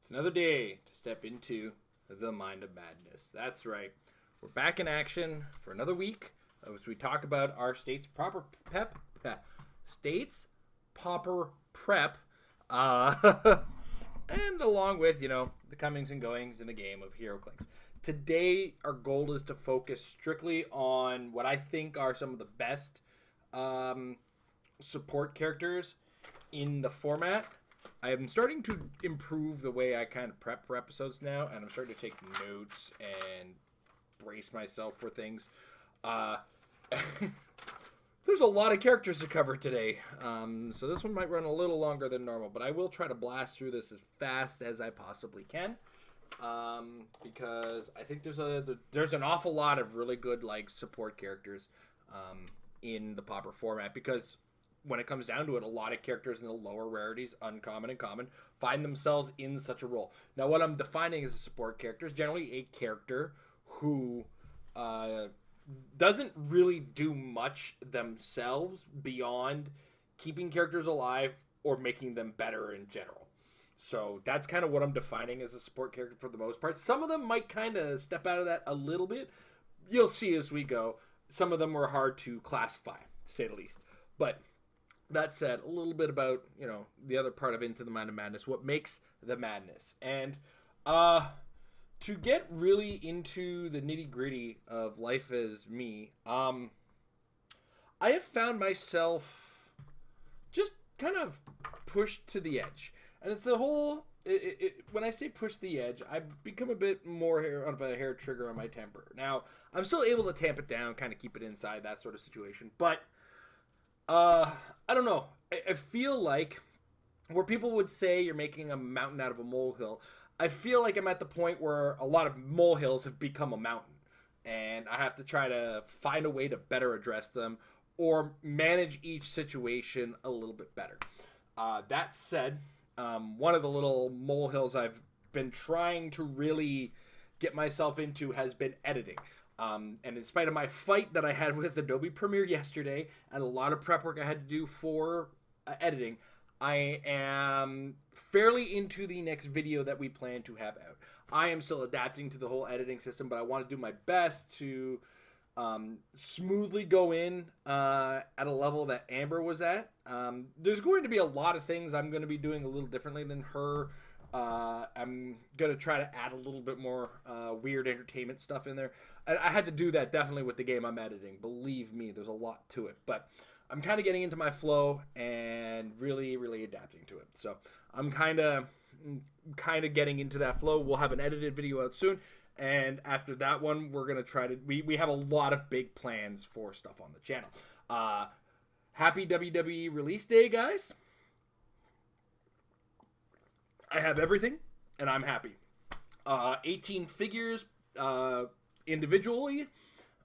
It's another day to step into the mind of madness. That's right. We're back in action for another week as we talk about our state's pauper prep, and along with the comings and goings in the game of Heroclix. Today, our goal is to focus strictly on what I think are some of the best support characters in the format. I am starting to improve the way I kind of prep for episodes now, and I'm starting to take notes and brace myself for things. There's a lot of characters to cover today, so this one might run a little longer than normal, but I will try to blast through this as fast as I possibly can, because I think there's an awful lot of really good support characters in the pauper format, because when it comes down to it, a lot of characters in the lower rarities, uncommon and common, find themselves in such a role. Now, what I'm defining as a support character is generally a character who doesn't really do much themselves beyond keeping characters alive or making them better in general. So that's kind of what I'm defining as a support character for the most part. Some of them might kind of step out of that a little bit. You'll see as we go. Some of them were hard to classify, to say the least. But that said, a little bit about, the other part of Into the Mind of Madness, what makes the madness. And to get really into the nitty-gritty of life as me, I have found myself just kind of pushed to the edge. And it's the whole, when I say push to the edge, I've become a bit more of a hair trigger on my temper. Now, I'm still able to tamp it down, kind of keep it inside, that sort of situation. But I don't know. I feel like where people would say you're making a mountain out of a molehill, I feel like I'm at the point where a lot of molehills have become a mountain, and I have to try to find a way to better address them or manage each situation a little bit better. That said, one of the little molehills I've been trying to really get myself into has been editing. And in spite of my fight that I had with Adobe Premiere yesterday and a lot of prep work I had to do for editing, I am fairly into the next video that we plan to have out. I am still adapting to the whole editing system, but I want to do my best to smoothly go in at a level that Amber was at. There's going to be a lot of things I'm going to be doing a little differently than her. I'm going to try to add a little bit more weird entertainment stuff in there. I had to do that definitely with the game I'm editing. Believe me, there's a lot to it. But I'm kind of getting into my flow and really, really adapting to it. So I'm kind of getting into that flow. We'll have an edited video out soon. And after that one, we're going to try to... We have a lot of big plans for stuff on the channel. Happy WWE release day, guys. I have everything, and I'm happy. 18 figures individually,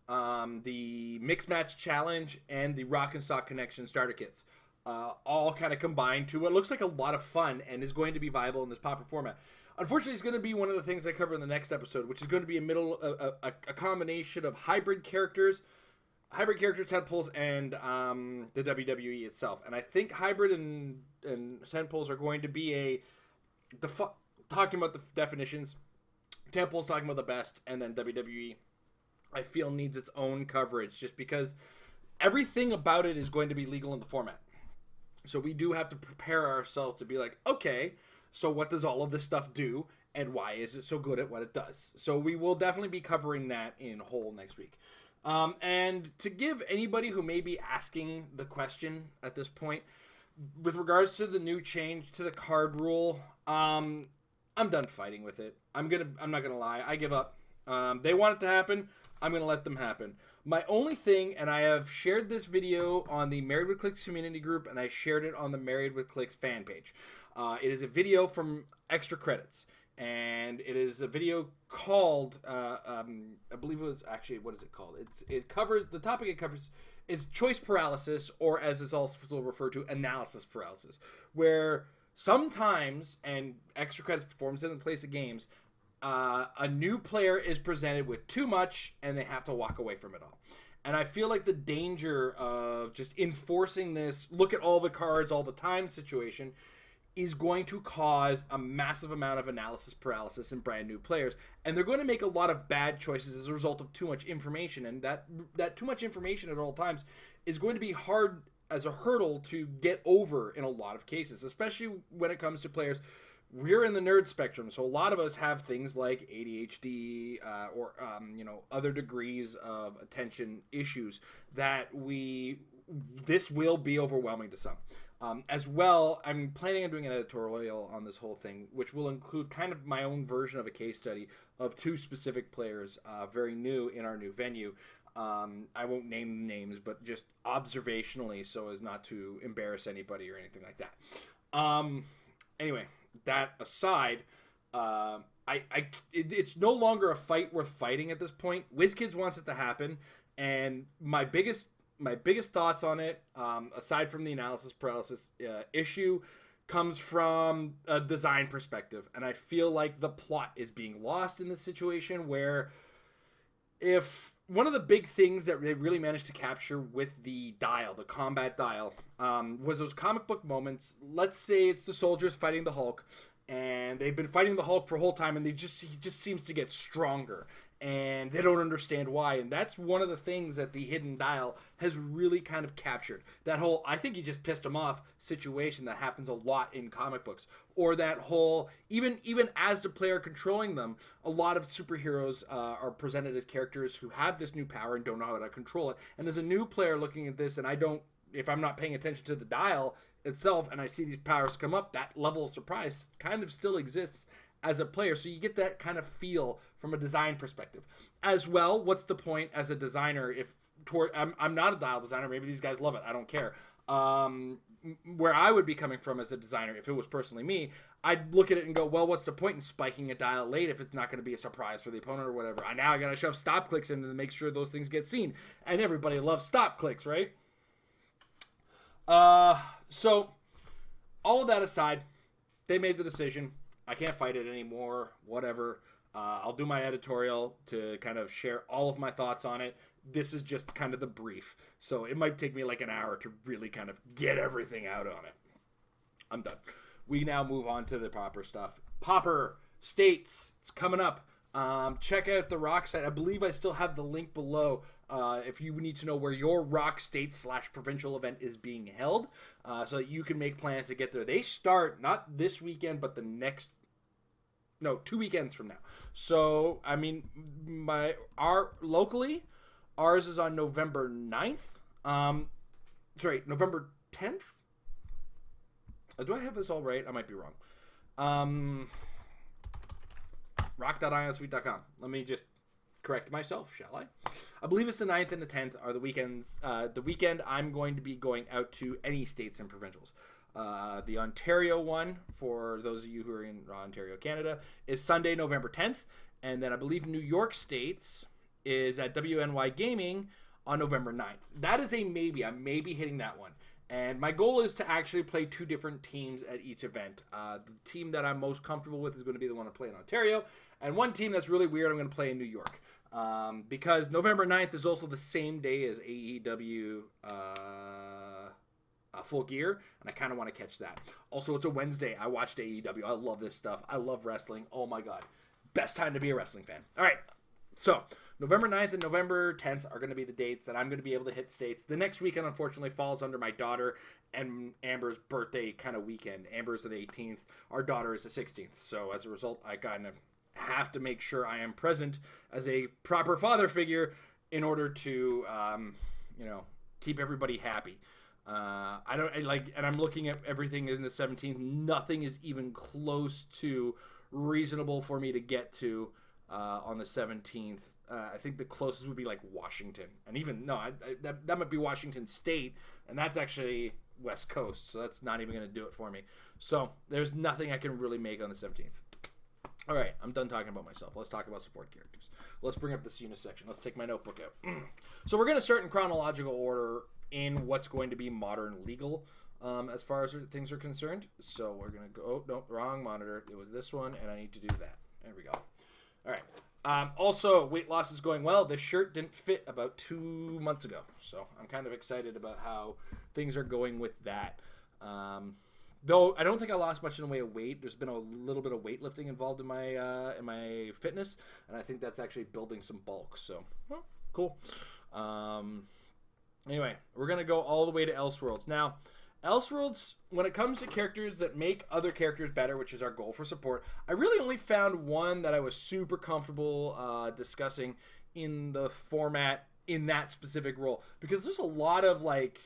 the Mix Match Challenge, and the Rock and Stock Connection starter kits. All kind of combined to what looks like a lot of fun and is going to be viable in this pauper format. Unfortunately, it's going to be one of the things I cover in the next episode, which is going to be a combination of hybrid character tentpoles, and the WWE itself. And I think hybrid and tentpoles are going to be talking about the definitions, Temple's talking about the best, and then WWE, I feel, needs its own coverage just because everything about it is going to be legal in the format. So we do have to prepare ourselves to be like, okay, so what does all of this stuff do, and why is it so good at what it does? So we will definitely be covering that in whole next week. And to give anybody who may be asking the question at this point, with regards to the new change to the card rule, I'm done fighting with it. I'm not gonna lie. I give up. They want it to happen. I'm gonna let them happen. My only thing, and I have shared this video on the Married with Clicks community group, and I shared it on the Married with Clicks fan page. It is a video from Extra Credits, and it is a video called, I believe it was actually, what is it called? It covers the topic. It covers. It's choice paralysis, or as it's also referred to, analysis paralysis, where sometimes, and Extra Credits performs it in the place of games, a new player is presented with too much, and they have to walk away from it all. And I feel like the danger of just enforcing this, look at all the cards all the time situation, is going to cause a massive amount of analysis paralysis in brand new players, and they're going to make a lot of bad choices as a result of too much information, and that too much information at all times is going to be hard as a hurdle to get over in a lot of cases, especially when it comes to players. We're in the nerd spectrum, so a lot of us have things like ADHD or other degrees of attention issues that this will be overwhelming to some. As well, I'm planning on doing an editorial on this whole thing, which will include kind of my own version of a case study of two specific players, very new in our new venue. I won't name names, but just observationally, so as not to embarrass anybody or anything like that. Anyway, that aside, it's no longer a fight worth fighting at this point. WizKids wants it to happen, and my biggest thoughts on it, aside from the analysis paralysis issue, comes from a design perspective. And I feel like the plot is being lost in this situation, where if one of the big things that they really managed to capture with the combat dial, was those comic book moments. Let's say it's the soldiers fighting the Hulk, and they've been fighting the Hulk for a whole time, and he just seems to get stronger, and they don't understand why. And that's one of the things that the hidden dial has really kind of captured. That whole, I think he just pissed him off situation that happens a lot in comic books. Or that whole, even as the player controlling them, a lot of superheroes are presented as characters who have this new power and don't know how to control it. And as a new player looking at this, and if I'm not paying attention to the dial itself and I see these powers come up, that level of surprise kind of still exists as a player. So you get that kind of feel from a design perspective. As well, what's the point as a designer I'm not a dial designer, maybe these guys love it, I don't care. Where I would be coming from as a designer, if it was personally me, I'd look at it and go, well, what's the point in spiking a dial late if it's not going to be a surprise for the opponent or whatever? Now I got to shove stop clicks in to make sure those things get seen. And everybody loves stop clicks, right? So all of that aside, they made the decision. I can't fight it anymore, whatever. I'll do my editorial to kind of share all of my thoughts on it. This is just kind of the brief. So it might take me like an hour to really kind of get everything out on it. I'm done. We now move on to the pauper stuff. Pauper States, it's coming up. Check out the ROC site. I believe I still have the link below if you need to know where your ROC state / provincial event is being held, so that you can make plans to get there. They start not this weekend, but 2 weekends from now. So, I mean, locally, ours is on November 9th. November 10th? Do I have this all right? I might be wrong. rock.ionsweet.com. Let me just correct myself, shall I? I believe it's the 9th and the 10th are the weekends. The weekend I'm going to be going out to any states and provincials. The Ontario one, for those of you who are in Ontario, Canada, is Sunday, November 10th. And then I believe New York States is at WNY Gaming on November 9th. That is a maybe. I may be hitting that one. And my goal is to actually play 2 different teams at each event. The team that I'm most comfortable with is going to be the one I play in Ontario. And one team that's really weird I'm going to play in New York. Because November 9th is also the same day as AEW Full Gear. And I kind of want to catch that. Also, it's a Wednesday. I watched AEW. I love this stuff. I love wrestling. Oh my God. Best time to be a wrestling fan. All right. So, November 9th and November 10th are going to be the dates that I'm going to be able to hit states. The next weekend, unfortunately, falls under my daughter and Amber's birthday kind of weekend. Amber's the 18th. Our daughter is the 16th. So, as a result, I kind of have to make sure I am present as a proper father figure in order to, keep everybody happy. And I'm looking at everything in the 17th. Nothing is even close to reasonable for me to get to on the 17th. I think the closest would be like Washington, and even that might be Washington State, and that's actually West Coast, so that's not even going to do it for me. So there's nothing I can really make on the 17th. All right, I'm done talking about myself. Let's talk about support characters. Let's bring up this unit section. Let's take my notebook out. So we're going to start in chronological order in what's going to be modern legal as far as things are concerned. So we're going to go, oh, no, wrong monitor. It was this one, and I need to do that. There we go. All right. Also, weight loss is going well. This shirt didn't fit about 2 months ago, so I'm kind of excited about how things are going with that. Though I don't think I lost much in the way of weight. There's been a little bit of weightlifting involved in my fitness, and I think that's actually building some bulk. So, well, cool. Anyway, we're gonna go all the way to Elseworlds now. Elseworlds, when it comes to characters that make other characters better, which is our goal for support, I really only found one that I was super comfortable discussing in the format in that specific role, because there's a lot of like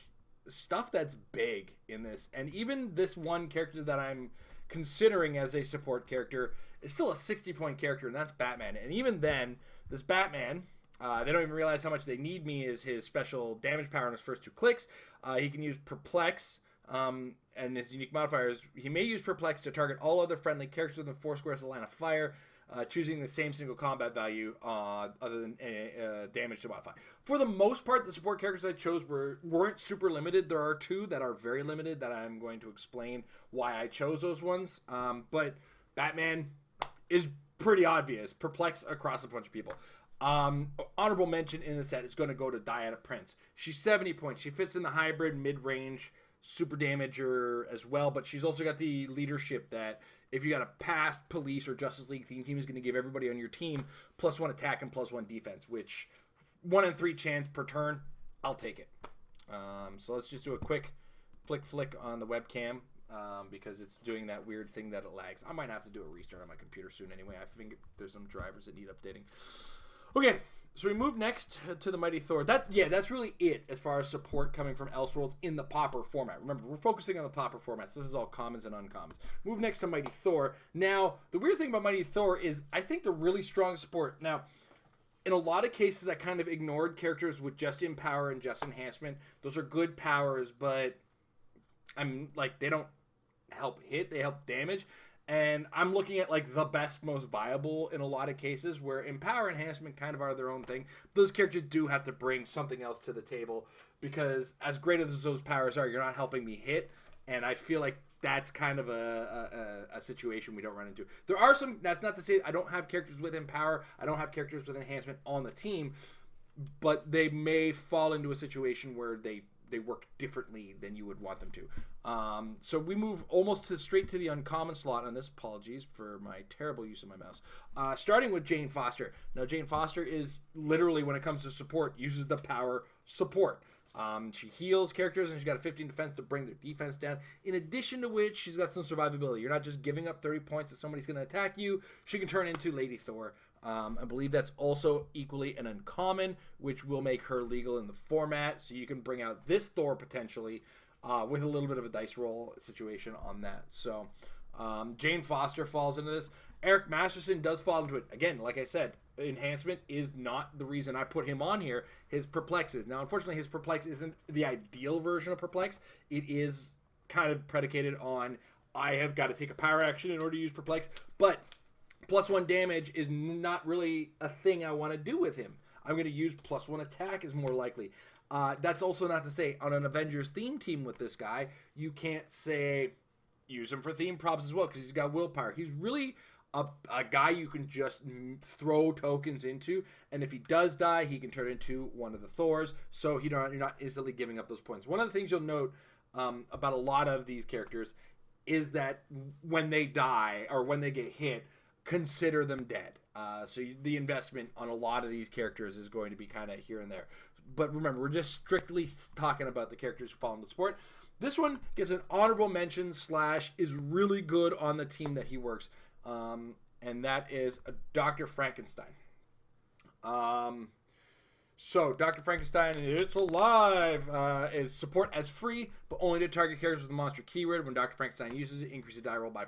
stuff that's big in this, and even this one character that I'm considering as a support character is still a 60-point character, and that's Batman. And even then, this Batman, they don't even realize how much they need me is his special damage power in his first 2 clicks. He can use Perplex, and his unique modifier is he may use Perplex to target all other friendly characters within 4 squares of the line of fire, choosing the same single combat value other than damage to modify. For the most part, the support characters I chose weren't super limited. There are 2 that are very limited that I'm going to explain why I chose those ones. But Batman is pretty obvious. Perplex across a bunch of people. Honorable mention in the set is going to go to Diana Prince. She's 70 points. She fits in the hybrid mid-range super damager as well, but she's also got the leadership that if you got a past police or Justice League theme team is going to give everybody on your team +1 attack and +1 defense, which 1 in 3 chance per turn. I'll take it. So let's just do a quick flick on the webcam because it's doing that weird thing that it lags. I might have to do a restart on my computer soon anyway. I think there's some drivers that need updating. Okay, so we move next to the Mighty Thor. That's really it as far as support coming from Elseworlds in the pauper format. Remember, we're focusing on the pauper format, so this is all commons and uncommons. Move next to Mighty Thor. Now, the weird thing about Mighty Thor is I think they're really strong support. Now, in a lot of cases, I kind of ignored characters with just Empower and just Enhancement. Those are good powers, but I'm like, they don't help hit, they help damage. And I'm looking at like the best, most viable in a lot of cases where Empower Enhancement kind of are their own thing. Those characters do have to bring something else to the table because as great as those powers are, you're not helping me hit. And I feel like that's kind of a situation we don't run into. There are some, that's not to say I don't have characters with Empower, I don't have characters with Enhancement on the team, but they may fall into a situation where they work differently than you would want them to. So we move almost straight to the uncommon slot on this. Apologies for my terrible use of my mouse. Starting with Jane Foster. Now, Jane Foster is literally, when it comes to support, uses the power support. She heals characters, and she's got a 15 defense to bring their defense down. In addition to which, she's got some survivability. You're not just giving up 30 points if somebody's going to attack you. She can turn into Lady Thor. I believe that's also equally an uncommon, which will make her legal in the format. So you can bring out this Thor potentially with a little bit of a dice roll situation on that. So Jane Foster falls into this. Eric Masterson does fall into it. Again, like I said, Enhancement is not the reason I put him on here. His Perplex is. Now, unfortunately, his Perplex isn't the ideal version of Perplex. It is kind of predicated on I have got to take a power action in order to use Perplex. But +1 damage is not really a thing I want to do with him. I'm going to use +1 attack is more likely. That's also not to say on an Avengers theme team with this guy, you can't say use him for theme props as well because he's got willpower. He's really a guy you can just throw tokens into, and if he does die, he can turn into one of the Thors, so you're not instantly giving up those points. One of the things you'll note about a lot of these characters is that when they die or when they get hit, consider them dead. So the investment on a lot of these characters is going to be kind of here and there. But remember, we're just strictly talking about the characters who fall into sport. This one gets an honorable mention / is really good on the team that he works. And that is Dr. Frankenstein. So Dr. Frankenstein, it's alive, is support as free, but only to target characters with a monster keyword. When Dr. Frankenstein uses it, increase the die roll by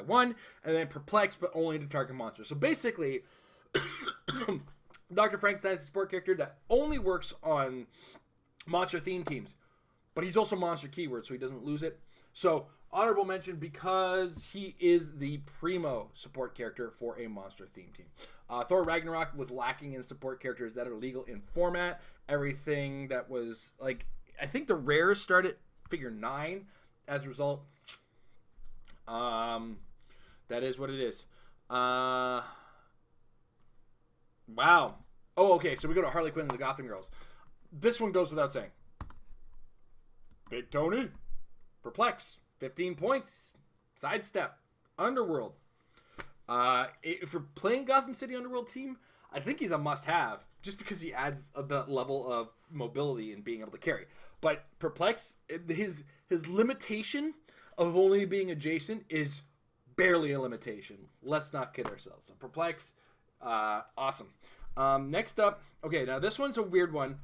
1, and then perplex, but only to target monsters. So basically, Dr. Frankenstein is a support character that only works on monster theme teams, but he's also monster keyword, so he doesn't lose it. So honorable mention because he is the primo support character for a monster theme team. Thor Ragnarok was lacking in support characters that are legal in format. Everything that was like, I think the rares start at figure 9 as a result. That is what it is. Wow. Oh, okay. So we go to Harley Quinn and the Gotham Girls. This one goes without saying. Big Tony, Perplex, 15 points. Sidestep. Underworld. If you're playing Gotham City Underworld team, I think he's a must-have, just because he adds the level of mobility and being able to carry. But Perplex, his limitation of only being adjacent is barely a limitation. Let's not kid ourselves. So Perplex, awesome. Next up, okay, now this one's a weird one.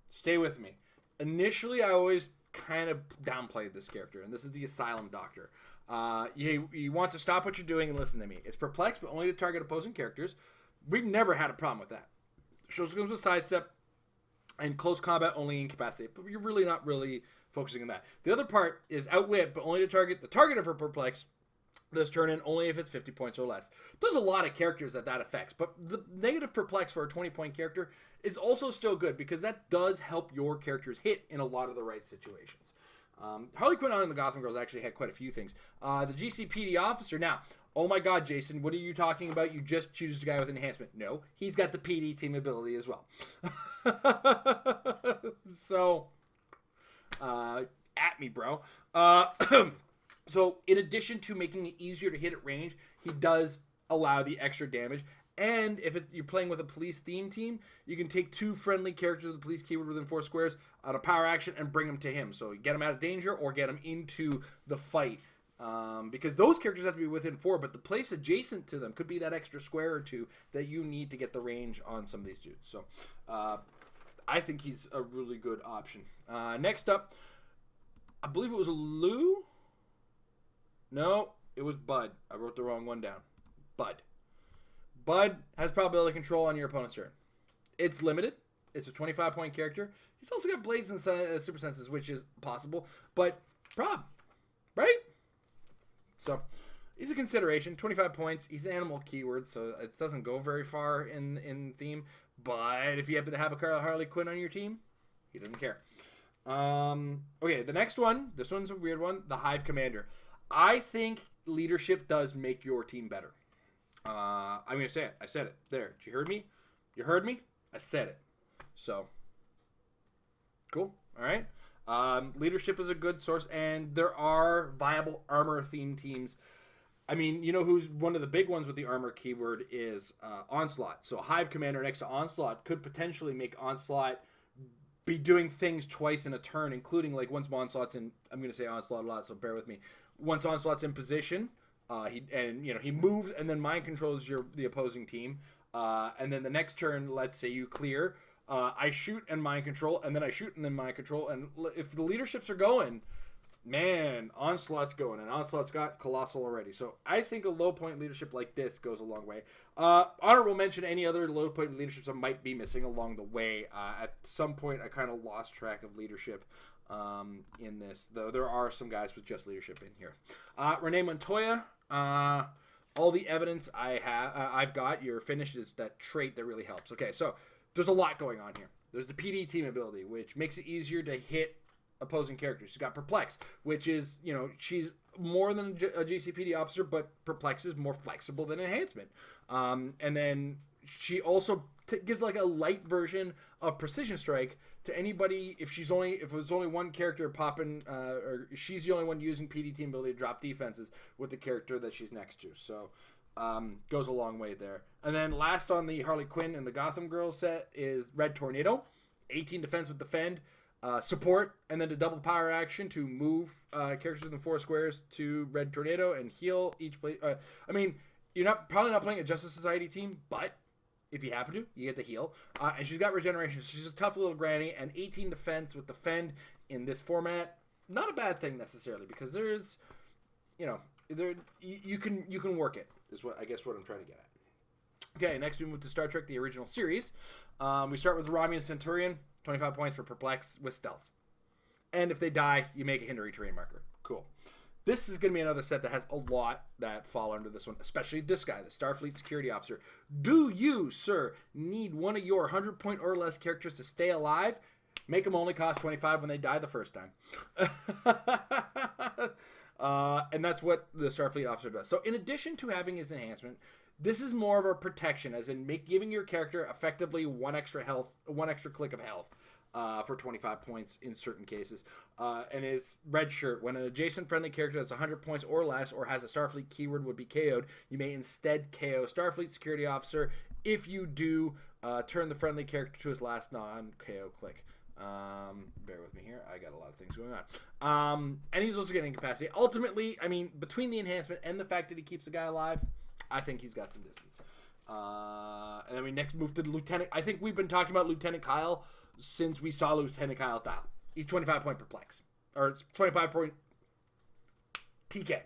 Stay with me. Initially, I always kind of downplayed this character, and this is the Asylum Doctor. You want to stop what you're doing and listen to me. It's Perplex, but only to target opposing characters. We've never had a problem with that. Shows comes with sidestep and close combat, only incapacitate. But you're really not really focusing on that. The other part is outwit, but only to target the target of her Perplex this turn in, only if it's 50 points or less. There's a lot of characters that affects, but the negative Perplex for a 20-point character is also still good, because that does help your characters hit in a lot of the right situations. Harley Quinn on the Gotham Girls actually had quite a few things. The GCPD officer, now, oh my god, Jason, what are you talking about? You just choose the guy with enhancement. No, he's got the PD team ability as well. So, at me, bro. So, in addition to making it easier to hit at range, he does allow the extra damage. And if you're playing with a police theme team, you can take 2 friendly characters with the police keyword within 4 squares on a power action and bring them to him. So you get him out of danger or get him into the fight. Because those characters have to be within 4, but the place adjacent to them could be that extra square or 2 that you need to get the range on some of these dudes. So I think he's a really good option. Next up, I believe it was Lou. No, it was Bud. I wrote the wrong one down. Bud. Bud has probability control on your opponent's turn. It's limited. It's a 25-point character. He's also got blades and super senses, which is possible. But prob, right? So he's a consideration. 25 points. He's an animal keyword, so it doesn't go very far in theme. But if you happen to have a Harley Quinn on your team, he doesn't care. Okay, the next one. This one's a weird one. The Hive Commander. I think leadership does make your team better. I'm going to say it. I said it. There. Did you hear me? You heard me? I said it. So, cool. All right. Leadership is a good source, and there are viable armor-themed teams. I mean, you know who's one of the big ones with the armor keyword is Onslaught. So Hive Commander next to Onslaught could potentially make Onslaught be doing things twice in a turn, including, like, once Onslaught's in... I'm going to say Onslaught a lot, so bear with me. Once Onslaught's in position... he moves and then mind controls the opposing team, and then the next turn, let's say you clear, I shoot and mind control, and then I shoot and then mind control, and if the leaderships are going, man, Onslaught's going, and Onslaught's got Colossal already. So I think a low point leadership like this goes a long way. Honorable mention any other low point leaderships I might be missing along the way. At some point, I kind of lost track of leadership. In this, though there are some guys with just leadership in here. Renee Montoya, all the evidence I've got, you're finished, is that trait that really helps. Okay, so there's a lot going on here. There's the PD team ability, which makes it easier to hit opposing characters. She's got Perplex, which is, she's more than a GCPD officer, but Perplex is more flexible than Enhancement. And then she also gives like a light version of Precision Strike to anybody if it's only one character popping, or she's the only one using PD team ability to drop defenses with the character that she's next to. So goes a long way there. And then last on the Harley Quinn and the Gotham Girls set is Red Tornado, 18 defense with defend, support, and then to double power action to move characters within 4 squares to Red Tornado and heal each play. I mean, you're probably not playing a Justice Society team, but if you happen to, you get the heal. And she's got regeneration. So she's a tough little granny, and 18 defense with defend in this format. Not a bad thing necessarily, because there's, you can work it. Is what I'm trying to get at. Okay, next we move to Star Trek: The Original Series. We start with Romulan Centurion, 25 points for Perplex with Stealth, and if they die, you make a hindering terrain marker. Cool. This is going to be another set that has a lot that fall under this one, especially this guy, the Starfleet Security Officer. Do you, sir, need one of your 100-point or less characters to stay alive? Make them only cost 25 when they die the first time. And that's what the Starfleet Officer does. So in addition to having his enhancement, this is more of a protection, as in giving your character effectively one extra click of health. for 25 points in certain cases. And his red shirt, when an adjacent friendly character has 100 points or less or has a Starfleet keyword would be KO'd, you may instead KO Starfleet security officer. If you do, turn the friendly character to his last non-KO click. Bear with me here. I got a lot of things going on. And he's also getting incapacity. Ultimately, I mean, between the enhancement and the fact that he keeps the guy alive, I think he's got some distance. And then we next move to Lieutenant. I think we've been talking about Lieutenant Kyle since we saw Lieutenant Kyle's dial. He's 25 point perplex. Or it's 25 point TK.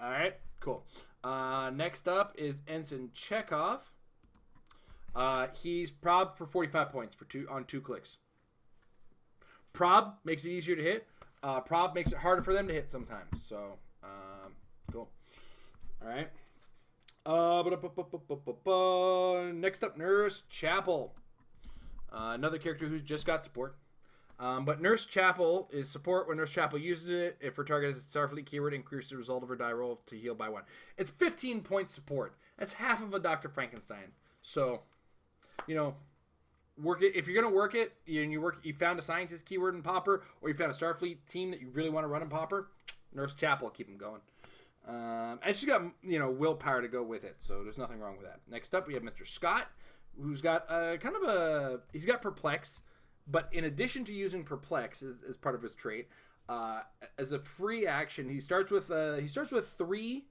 Alright, cool. Next up is Ensign Chekhov. He's prob for 45 points on 2 clicks. Prob makes it easier to hit. Prob makes it harder for them to hit sometimes. So, cool. Alright. Next up, Nurse Chapel. Another character who's just got support. But Nurse Chapel is support when Nurse Chapel uses it. If her target has a Starfleet keyword, increase the result of her die roll to heal by 1. It's 15 points support. That's half of a Dr. Frankenstein. So, you know, work it. If you're gonna work it, you found a scientist keyword in Pauper, or you found a Starfleet team that you really want to run in Pauper, Nurse Chapel, keep them going. And she's got, willpower to go with it, so there's nothing wrong with that. Next up, we have Mr. Scott, who's got he's got Perplex, but in addition to using Perplex as part of his trait, as a free action, he starts with 3.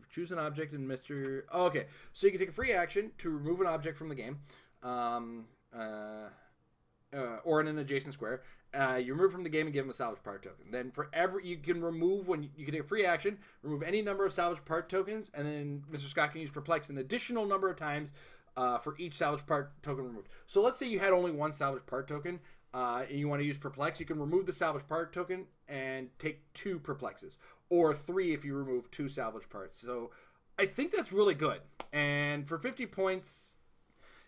Choose an object in Mr. Oh, okay, so you can take a free action to remove an object from the game, or in an adjacent square. You remove from the game and give him a salvage part token. Then you can remove you can take a free action, remove any number of salvage part tokens, and then Mr. Scott can use Perplex an additional number of times for each salvage part token removed. So let's say you had only 1 salvage part token, and you want to use Perplex. You can remove the salvage part token and take 2 Perplexes, or 3 if you remove 2 salvage parts. So I think that's really good. And for 50 points,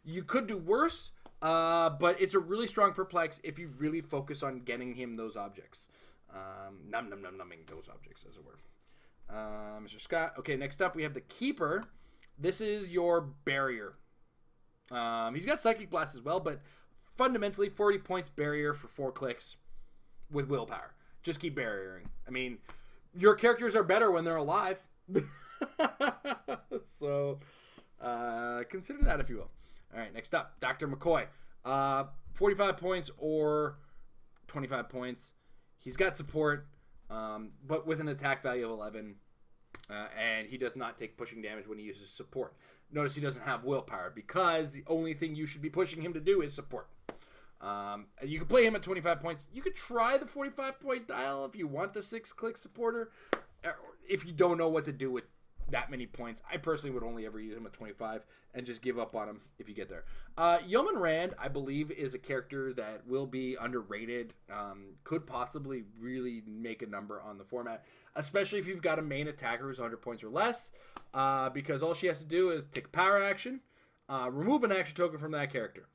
you could do worse. But it's a really strong Perplex if you really focus on getting him those objects. Numbing those objects, as it were. Mr. Scott. Okay, next up we have the Keeper. This is your barrier. He's got Psychic Blast as well, but fundamentally 40 points barrier for 4 clicks with willpower. Just keep barriering. I mean, your characters are better when they're alive. So, consider that if you will. All right, next up, Dr. McCoy. 45 points or 25 points. He's got support, but with an attack value of 11. And he does not take pushing damage when he uses support. Notice he doesn't have willpower because the only thing you should be pushing him to do is support. You can play him at 25 points. You could try the 45-point dial if you want the 6-click supporter. If you don't know what to do with that many points, I personally would only ever use him at 25 and just give up on him if you get there. Yeoman Rand, I believe, is a character that will be underrated. Could possibly really make a number on the format, especially if you've got a main attacker who's 100 points or less, because all she has to do is take a power action, remove an action token from that character.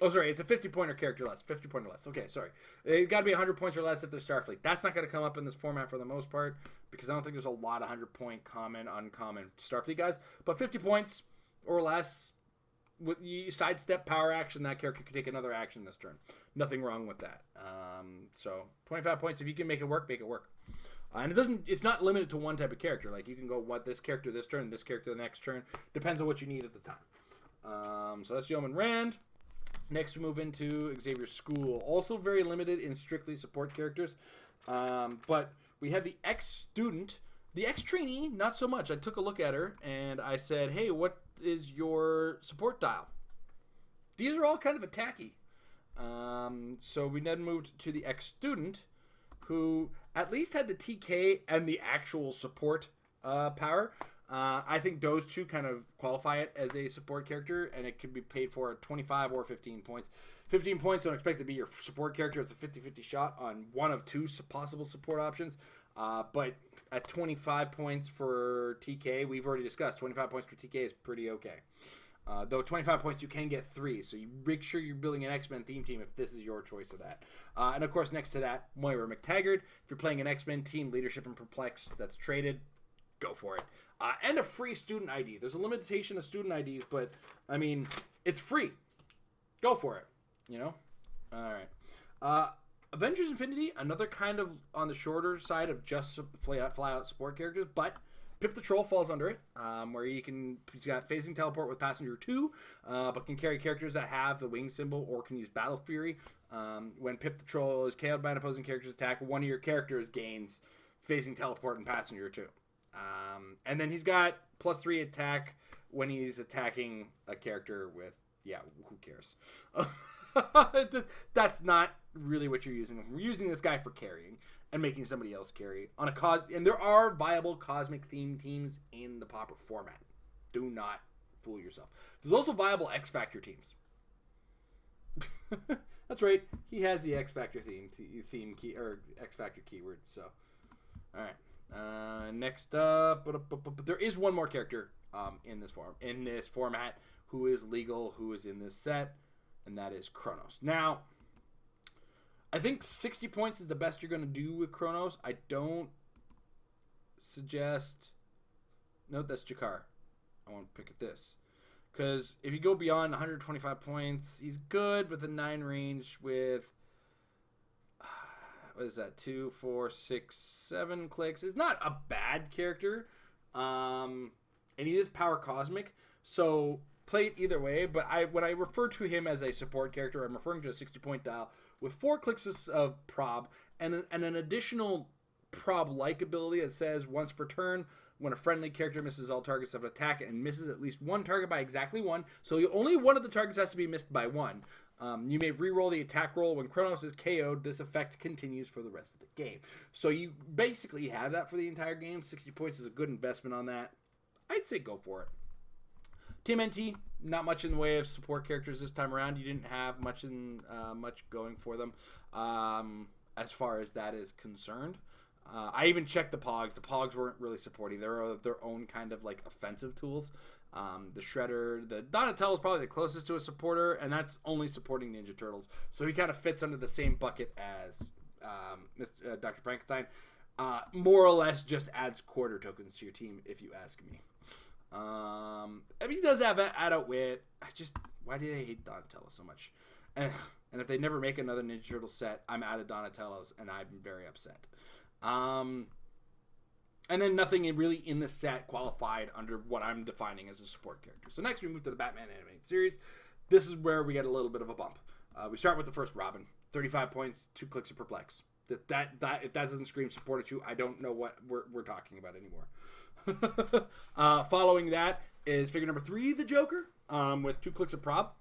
Oh, sorry, it's a 50-point or character less. 50 point or less. Okay, sorry. It's got to be 100 points or less if they're Starfleet. That's not going to come up in this format for the most part because I don't think there's a lot of 100-point common, uncommon Starfleet guys. But 50 points or less, with you sidestep power action, that character can take another action this turn. Nothing wrong with that. So 25 points, if you can make it work, make it work. And it's not limited to one type of character. Like you can go this character this turn, this character the next turn. Depends on what you need at the time. So that's Yeoman Rand. Next, we move into Xavier's School. Also very limited in strictly support characters. But we have the ex-student. The ex-trainee, not so much. I took a look at her, and I said, hey, what is your support dial? These are all kind of attacky. So we then moved to the ex-student, who at least had the TK and the actual support power. I think those two kind of qualify it as a support character, and it can be paid for at 25 or 15 points. 15 points, don't expect to be your support character. It's a 50-50 shot on one of 2 possible support options. But at 25 points for TK, we've already discussed 25 points for TK is pretty okay. Though 25 points, you can get 3, so you make sure you're building an X-Men theme team if this is your choice of that. And of course, next to that, Moira McTaggart. If you're playing an X-Men team, leadership and perplex, that's traded. go for it. And a free student ID. There's a limitation of student IDs, but, I mean, it's free. Go for it, you know? All right. Avengers Infinity, another kind of on the shorter side of just fly-out support characters, but Pip the Troll falls under it, where he's got phasing teleport with Passenger 2, but can carry characters that have the wing symbol or can use Battle Fury. When Pip the Troll is KO'd by an opposing character's attack, one of your characters gains phasing teleport and Passenger 2. And then he's got +3 attack when he's attacking a character with, who cares? That's not really what you're using. We're using this guy for carrying and making somebody else carry on a and there are viable cosmic theme teams in the Pauper format. Do not fool yourself. There's also viable X Factor teams. That's right. He has the X Factor theme key or X Factor keyword. So, all right. Next up, but there is one more character in this format who is legal, who is in this set, and that is Kronos. Now, I think 60 points is the best you're going to do with Kronos. I don't suggest... No, that's Jakar. I want to pick at this. Because if you go beyond 125 points, he's good with a 9 range with... What is that? 2, 4, 6, 7 clicks. It's not a bad character. And he is power cosmic. So play it either way. But when I refer to him as a support character, I'm referring to a 60-point dial with 4 clicks of prob and an additional prob-like ability that says once per turn, when a friendly character misses all targets of an attack and misses at least one target by exactly 1, so only one of the targets has to be missed by 1. You may re-roll the attack roll. When Kronos is KO'd, this effect continues for the rest of the game. So you basically have that for the entire game. 60 points is a good investment on that. I'd say go for it. Team NT, not much in the way of support characters this time around. You didn't have much going for them as far as that is concerned. I even checked the Pogs. The Pogs weren't really supporting. They were their own kind of like offensive tools. The Shredder, the Donatello is probably the closest to a supporter, and that's only supporting Ninja Turtles. So he kind of fits under the same bucket as Dr. Frankenstein. More or less just adds quarter tokens to your team, if you ask me. I mean, he does have add-out wit. Why do they hate Donatello so much? And if they never make another Ninja Turtle set, I'm out of Donatellos, and I'm very upset. And then nothing really in the set qualified under what I'm defining as a support character. So next we move to the Batman animated series. This is where we get a little bit of a bump. We start with the first Robin, 35 points, 2 clicks of perplex. That if that doesn't scream support at you, I don't know what we're talking about anymore. Following that is figure number 3, the Joker, with 2 clicks of prob.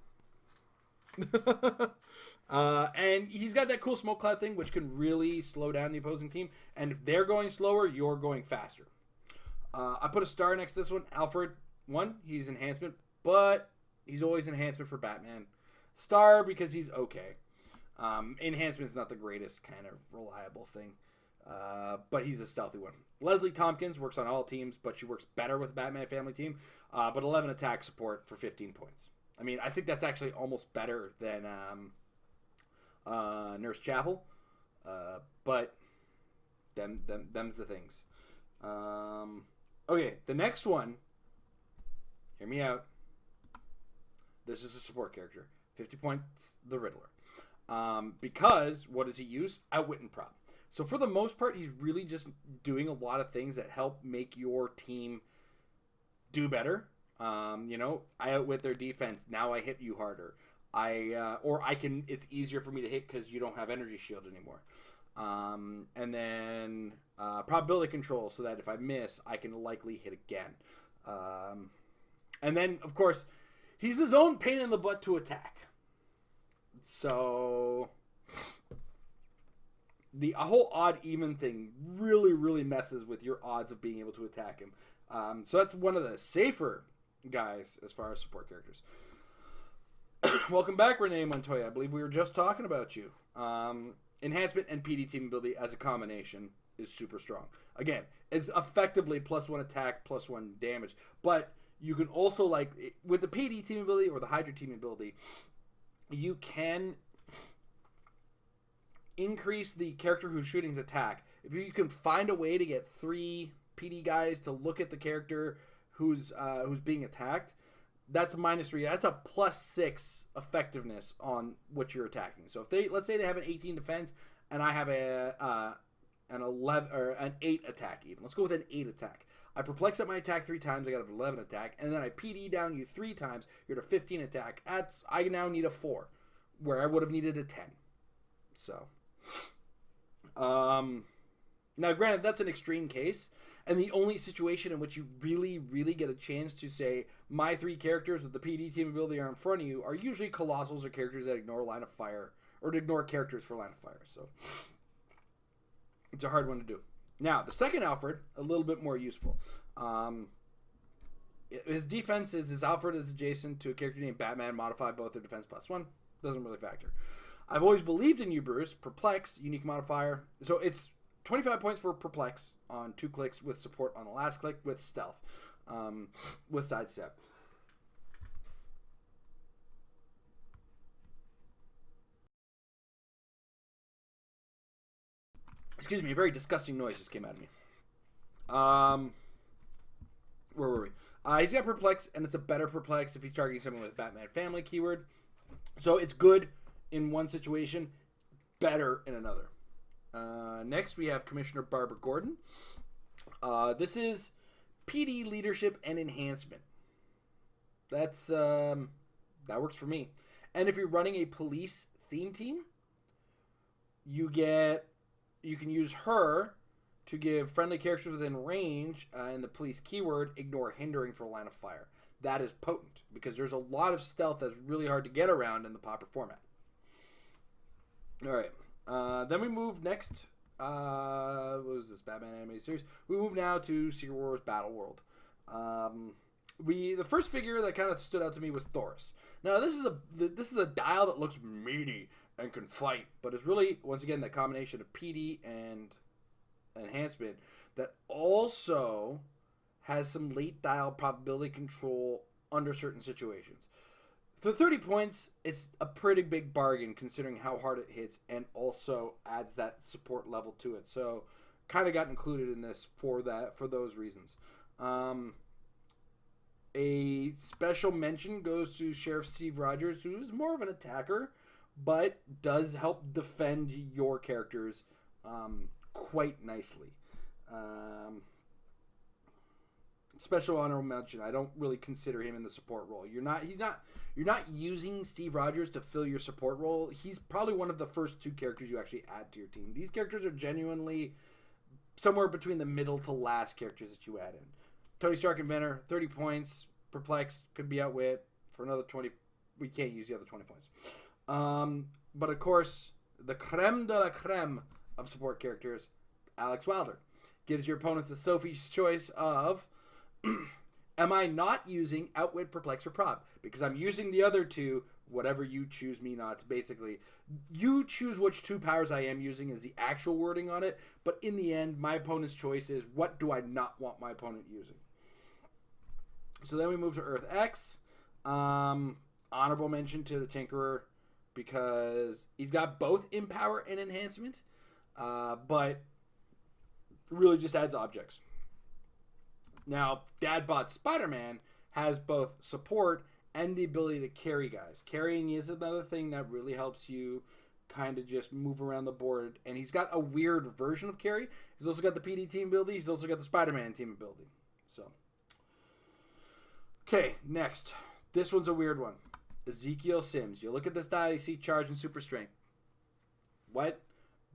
And he's got that cool smoke cloud thing, which can really slow down the opposing team. And if they're going slower, you're going faster. I put a star next to this one. Alfred, 1, he's enhancement, but he's always enhancement for Batman. Star because he's okay. Enhancement is not the greatest kind of reliable thing. But he's a stealthy one. Leslie Tompkins works on all teams, but she works better with the Batman family team. But 11 attack support for 15 points. I mean, I think that's actually almost better than Nurse Chapel. But them's the things. Okay, the next one. Hear me out. This is a support character. 50 points, the Riddler. Because, what does he use? Outwit and prob. So for the most part, he's really just doing a lot of things that help make your team do better. I outwit their defense. Now I hit you harder. It's easier for me to hit because you don't have energy shield anymore. And then probability control so that if I miss, I can likely hit again. And then, of course, he's his own pain in the butt to attack. So the whole odd-even thing really, really messes with your odds of being able to attack him. So that's one of the safer guys as far as support characters. Welcome back, Renee Montoya. I believe we were just talking about you. Enhancement and PD team ability as a combination is super strong. Again, it's effectively +1 attack, +1 damage. But you can also, with the PD team ability or the Hydra team ability, you can increase the character who's shooting's attack. If you can find a way to get 3 PD guys to look at the character who's being attacked, that's a -3. That's a +6 effectiveness on what you're attacking. So if let's say they have an 18 defense and I have an 11 or an 8 attack even. Let's go with an 8 attack. I perplex up my attack 3 times. I got an 11 attack, and then I PD down you 3 times. You're at a 15 attack. I now need a 4, where I would have needed a 10. So, now granted, that's an extreme case, and the only situation in which you really, really get a chance to say my 3 characters with the PD team ability are in front of you are usually colossals or characters that ignore line of fire or to ignore characters for line of fire. So it's a hard one to do. Now, the second Alfred, a little bit more useful. His defense is his Alfred is adjacent to a character named Batman, modified both their defense +1. Doesn't really factor. I've always believed in you, Bruce. Perplex, unique modifier. So it's 25 points for Perplex on 2 clicks with support on the last click with stealth, with sidestep. Excuse me, a very disgusting noise just came out of me. Where were we? He's got Perplex, and it's a better Perplex if he's targeting someone with Batman family keyword. So it's good in one situation, better in another. Next, we have Commissioner Barbara Gordon. This is PD leadership and enhancement. That works for me. And if you're running a police theme team, you can use her to give friendly characters within range in the police keyword ignore hindering for line of fire. That is potent because there's a lot of stealth that's really hard to get around in the pauper format. All right. Then we move next. What was this Batman animated series? We move now to Secret Wars Battle World. The first figure that kind of stood out to me was Thoris. Now this is a dial that looks meaty and can fight, but it's really once again that combination of PD and enhancement that also has some late dial probability control under certain situations. For 30 points, it's a pretty big bargain considering how hard it hits and also adds that support level to it. So kind of got included in this for those reasons. A special mention goes to Sheriff Steve Rogers, who is more of an attacker, but does help defend your characters quite nicely. Special honorable mention. I don't really consider him in the support role. You're not using Steve Rogers to fill your support role. He's probably one of the first 2 characters you actually add to your team. These characters are genuinely somewhere between the middle to last characters that you add in. Tony Stark Inventor, 30 points. Perplex could be outwit for another 20. We can't use the other 20 points. But of course, the creme de la creme of support characters, Alex Wilder, gives your opponents a Sophie's choice of am I not using outwit, perplex, or prob? Because I'm using the other 2, whatever you choose me not to. Basically, you choose which 2 powers I am using is the actual wording on it, but in the end, my opponent's choice is what do I not want my opponent using. So then we move to Earth X. Honorable mention to the Tinkerer because he's got both Empower and Enhancement, but really just adds objects. Now, Dadbot Spider-Man has both support and the ability to carry guys. Carrying is another thing that really helps you kind of just move around the board. And he's got a weird version of carry. He's also got the PD team ability. He's also got the Spider-Man team ability. So, okay, next. This one's a weird one. Ezekiel Sims. You look at this die, you see charge and super strength. What?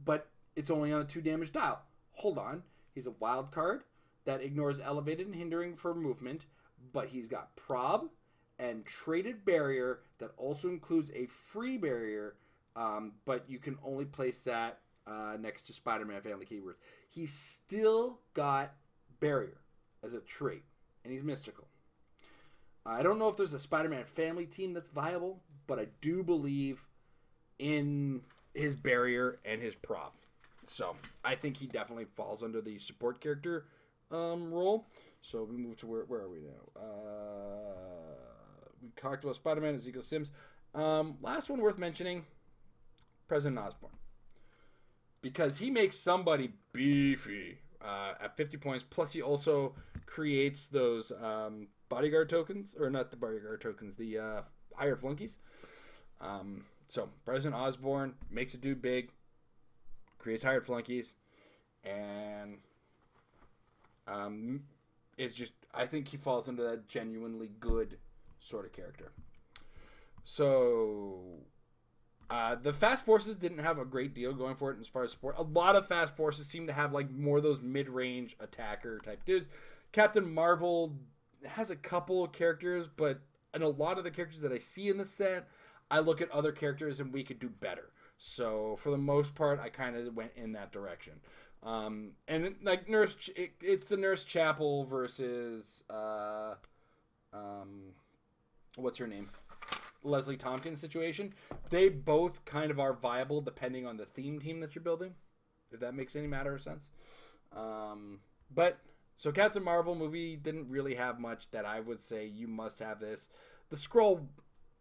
But it's only on a 2 damage dial. Hold on. He's a wild card that ignores elevated and hindering for movement, but he's got prob and traded barrier that also includes a free barrier, but you can only place that next to Spider-Man family keywords. He's still got barrier as a trait, and he's mystical. I don't know if there's a Spider-Man family team that's viable, but I do believe in his barrier and his prob. So I think he definitely falls under the support character role. So we move to where are we now? We talked about Spider-Man, Ezekiel Sims. Last one worth mentioning, President Osborn. Because he makes somebody beefy. at 50 points. Plus, he also creates those bodyguard tokens, or not the bodyguard tokens, the higher flunkies. So President Osborne makes a dude big, creates hired flunkies, and is just, I think he falls into that genuinely good sort of character. So the fast forces didn't have a great deal going for it as far as support. A lot of fast forces seem to have like more of those mid-range attacker type dudes. Captain Marvel has a couple characters, but in a lot of the characters that I see in the set, I look at other characters and we could do better. So for the most part, I kind of went in that direction. And like it's the Nurse Chapel versus what's her name? Leslie Tompkins situation. They both kind of are viable depending on the theme team that you're building, if that makes any matter of sense. But so Captain Marvel movie didn't really have much that I would say you must have this. The Skrull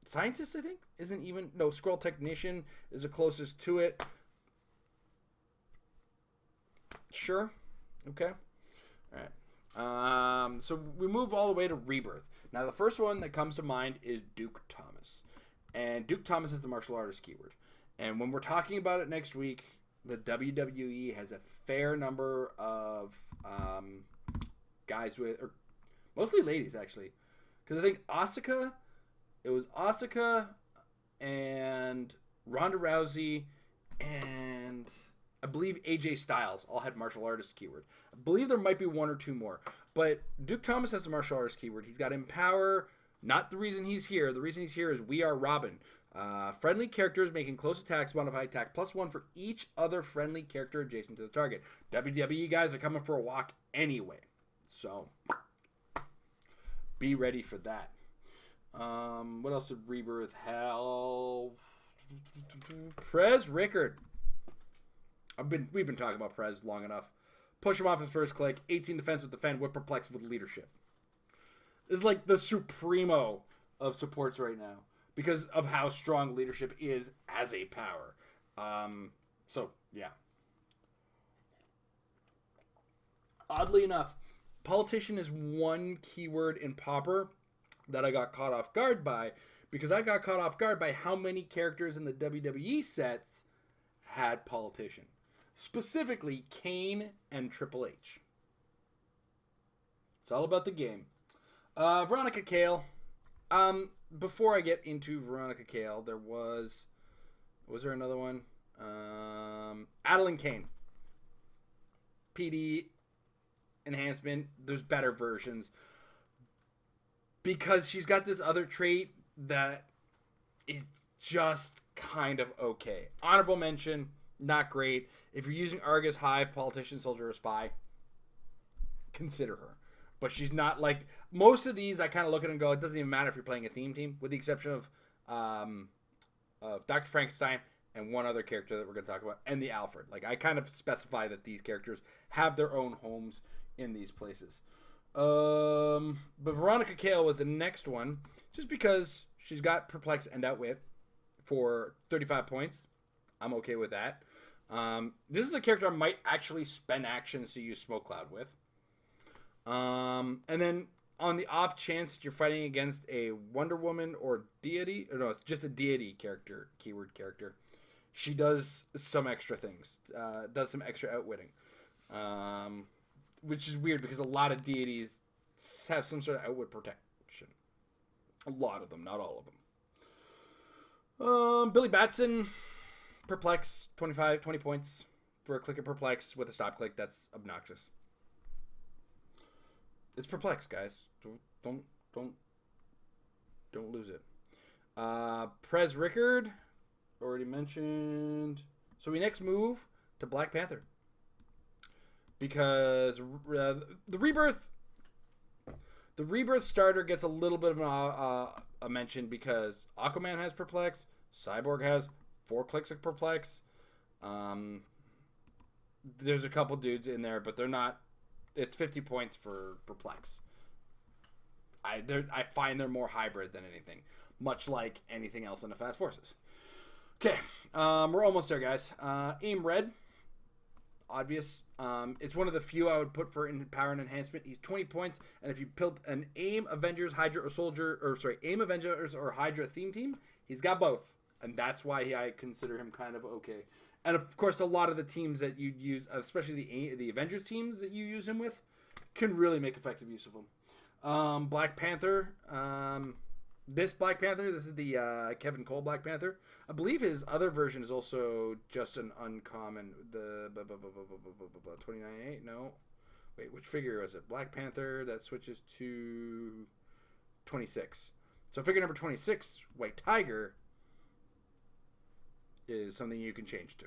Scientist, I think, isn't even... No, Skrull Technician is the closest to it. Sure. Okay. All right. So we move all the way to Rebirth. Now, the first one that comes to mind is Duke Thomas. And Duke Thomas is the martial artist keyword. And when we're talking about it next week, the WWE has a fair number of guys with... or mostly ladies, actually. Because I think Asuka... It was Asuka and Ronda Rousey and I believe AJ Styles all had martial artist keyword. I believe there might be one or two more. But Duke Thomas has the martial artist keyword. He's got Empower. Not the reason he's here. The reason he's here is We Are Robin. Friendly characters making close attacks, modified attack, +1 for each other friendly character adjacent to the target. WWE guys are coming for a walk anyway. So be ready for that. What else did Rebirth have? Prez Rickard. We've been talking about Prez long enough. Push him off his first click. 18 defense with defend. With perplex with leadership. This is like the supremo of supports right now because of how strong leadership is as a power. So yeah. Oddly enough, politician is one keyword in Pauper that I got caught off guard by, because I got caught off guard by how many characters in the WWE sets had politician. Specifically, Kane and Triple H. It's all about the game. Veronica Cale. Before I get into Veronica Cale, there was there another one? Adeline Kane. PD enhancement. There's better versions. Because she's got this other trait that is just kind of okay. Honorable mention, not great. If you're using Argus, Hive, Politician, Soldier, or Spy, consider her. But she's not like... Most of these, I kind of look at and go, it doesn't even matter if you're playing a theme team, with the exception of Dr. Frankenstein and one other character that we're going to talk about, and the Alfred. Like, I kind of specify that these characters have their own homes in these places. But Veronica Cale was the next one, just because she's got Perplex and Outwit for 35 points. I'm okay with that. This is a character I might actually spend actions to use Smoke Cloud with. And then on the off chance that you're fighting against a Wonder Woman or deity, or no, it's just a deity character, keyword character, she does some extra things, does some extra outwitting. Which is weird because a lot of deities have some sort of outwit protection. A lot of them, not all of them. Billy Batson, Perplex, 20 points for a click of Perplex with a stop click. That's obnoxious. It's Perplex, guys. Don't lose it. Prez Rickard, already mentioned. So we next move to Black Panther. Because the Rebirth starter gets a little bit of a mention because Aquaman has Perplex, Cyborg has 4 clicks of Perplex. There's a couple dudes in there, but they're not. It's 50 points for Perplex. I find they're more hybrid than anything, much like anything else in the Fast Forces. Okay, we're almost there, guys. Aim Red. obvious. It's one of the few I would put for power and enhancement. He's 20 points, and if you build an AIM, Avengers, Hydra, or Soldier, or sorry, AIM, Avengers, or Hydra theme team, he's got both, and that's why I consider him kind of okay. And of course, a lot of the teams that you'd use, especially the Avengers teams that you use him with, can really make effective use of him. Black Panther. This Black Panther, this is the Kevin Cole Black Panther. I believe his other version is also just an uncommon. The 29.8? No. Wait, which figure was it? Black Panther, that switches to 26. So figure number 26, White Tiger, is something you can change to.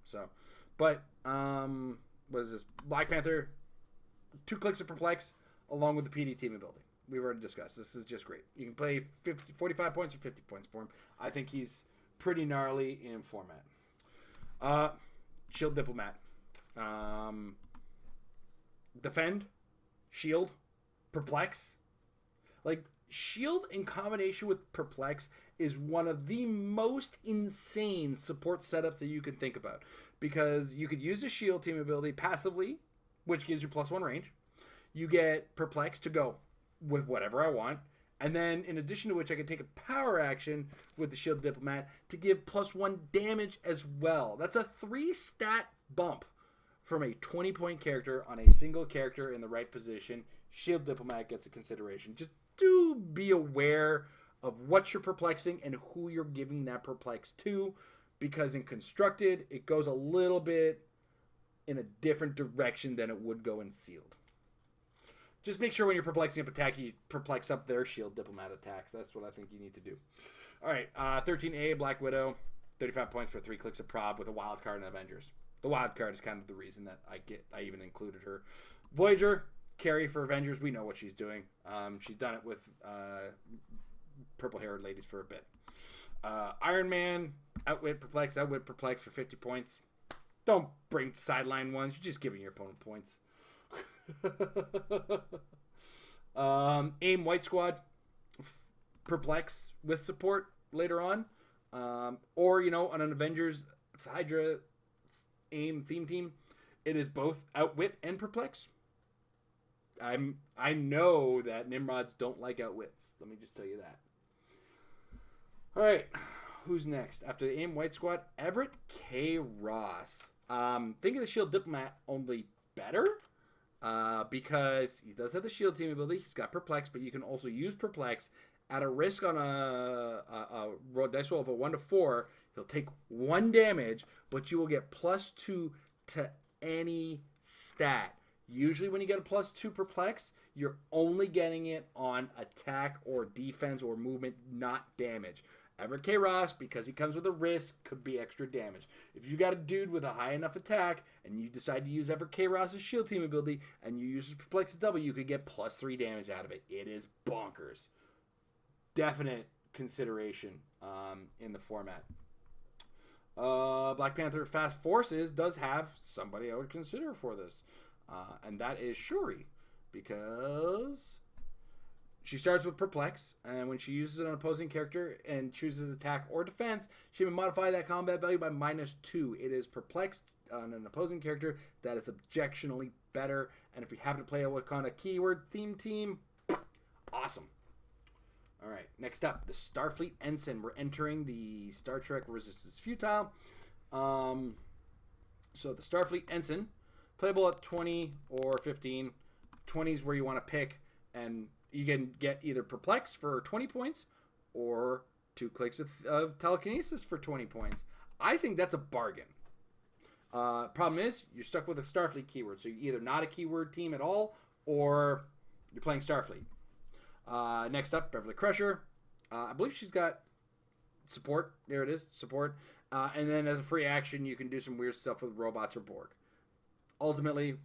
So, but, what is this? Black Panther, 2 clicks of perplex, along with the PD team ability. We've already discussed. This is just great. You can play 45 points or 50 points for him. I think he's pretty gnarly in format. Shield Diplomat. Defend. Shield. Perplex. Like, Shield in combination with Perplex is one of the most insane support setups that you can think about. Because you could use a Shield team ability passively, which gives you +1 range. You get Perplex to go with whatever I want. And then, in addition to which, I can take a power action with the Shield Diplomat to give +1 damage as well. That's a 3-stat bump from a 20-point character on a single character in the right position. Shield Diplomat gets a consideration. Just do be aware of what you're perplexing and who you're giving that perplex to, because in Constructed, it goes a little bit in a different direction than it would go in Sealed. Just make sure when you're perplexing up attack, you perplex up their Shield Diplomat attacks. That's what I think you need to do. All right, 13A, Black Widow, 35 points for 3 clicks of prob with a wild card in Avengers. The wild card is kind of the reason that I even included her. Voyager, carry for Avengers. We know what she's doing. She's done it with purple-haired ladies for a bit. Iron Man, outwit, perplex for 50 points. Don't bring sideline ones. You're just giving your opponent points. AIM White Squad, perplex with support later on, or on an Avengers Hydra AIM theme team, it is both outwit and perplex. I know that Nimrods don't like outwits. Let me just tell you that. All right, who's next after the AIM White Squad? Everett K. Ross. Think of the Shield Diplomat, only better. Because he does have the Shield team ability. He's got Perplex, but you can also use Perplex at a risk on a dice roll of a 1 to 4. He'll take 1 damage, but you will get +2 to any stat. Usually when you get a +2 Perplex, you're only getting it on attack or defense or movement, not damage. Everett K. Ross, because he comes with a risk, could be extra damage. If you got a dude with a high enough attack and you decide to use Everett K. Ross's Shield team ability and you use his Perplex W, you could get +3 damage out of it. It is bonkers. Definite consideration in the format. Black Panther Fast Forces does have somebody I would consider for this. And that is Shuri. Because she starts with Perplex, and when she uses an opposing character and chooses attack or defense, she may modify that combat value by -2. It is Perplexed on an opposing character that is objectionably better. And if we happen to play a Wakanda keyword theme team, awesome. All right, next up, the Starfleet Ensign. We're entering the Star Trek Resistance Futile. So the Starfleet Ensign, playable at 20 or 15. 20 is where you want to pick, and you can get either Perplex for 20 points or 2 clicks of Telekinesis for 20 points. I think that's a bargain. Problem is, you're stuck with a Starfleet keyword, so you're either not a keyword team at all, or you're playing Starfleet. Next up, Beverly Crusher. I believe she's got support. There it is, support. And then as a free action, you can do some weird stuff with robots or Borg. Ultimately,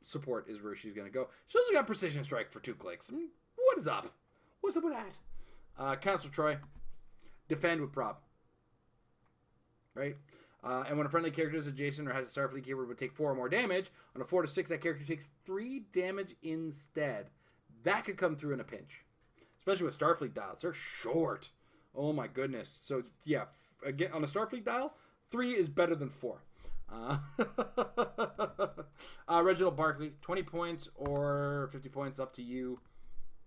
support is where she's going to go. She also got Precision Strike for 2 clicks. I mean, what is up? What's up with that? Council Troy. Defend with prob. Right? And when a friendly character is adjacent or has a Starfleet keyword, would take 4 or more damage. On a 4 to 6, that character takes 3 damage instead. That could come through in a pinch. Especially with Starfleet dials. They're short. Oh my goodness. So, yeah. Again, on a Starfleet dial, 3 is better than 4. Reginald Barkley, 20 points or 50 points, up to you.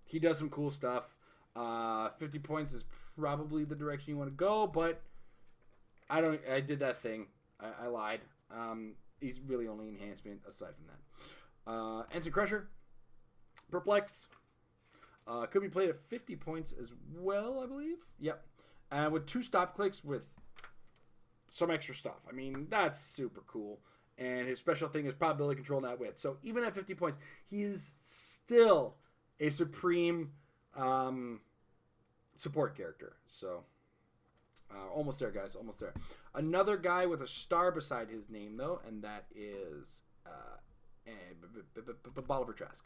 He does some cool stuff. 50 points is probably the direction you want to go, but I did that thing. I lied. He's really only enhancement aside from that. Ensign Crusher, Perplex. Could be played at 50 points as well, I believe. Yep. With 2 stop clicks with some extra stuff. I mean, that's super cool. And his special thing is probability control, not wit. So even at 50 points, he is still a supreme support character. So almost there, guys. Almost there. Another guy with a star beside his name, though, and that is Bolivar Trask.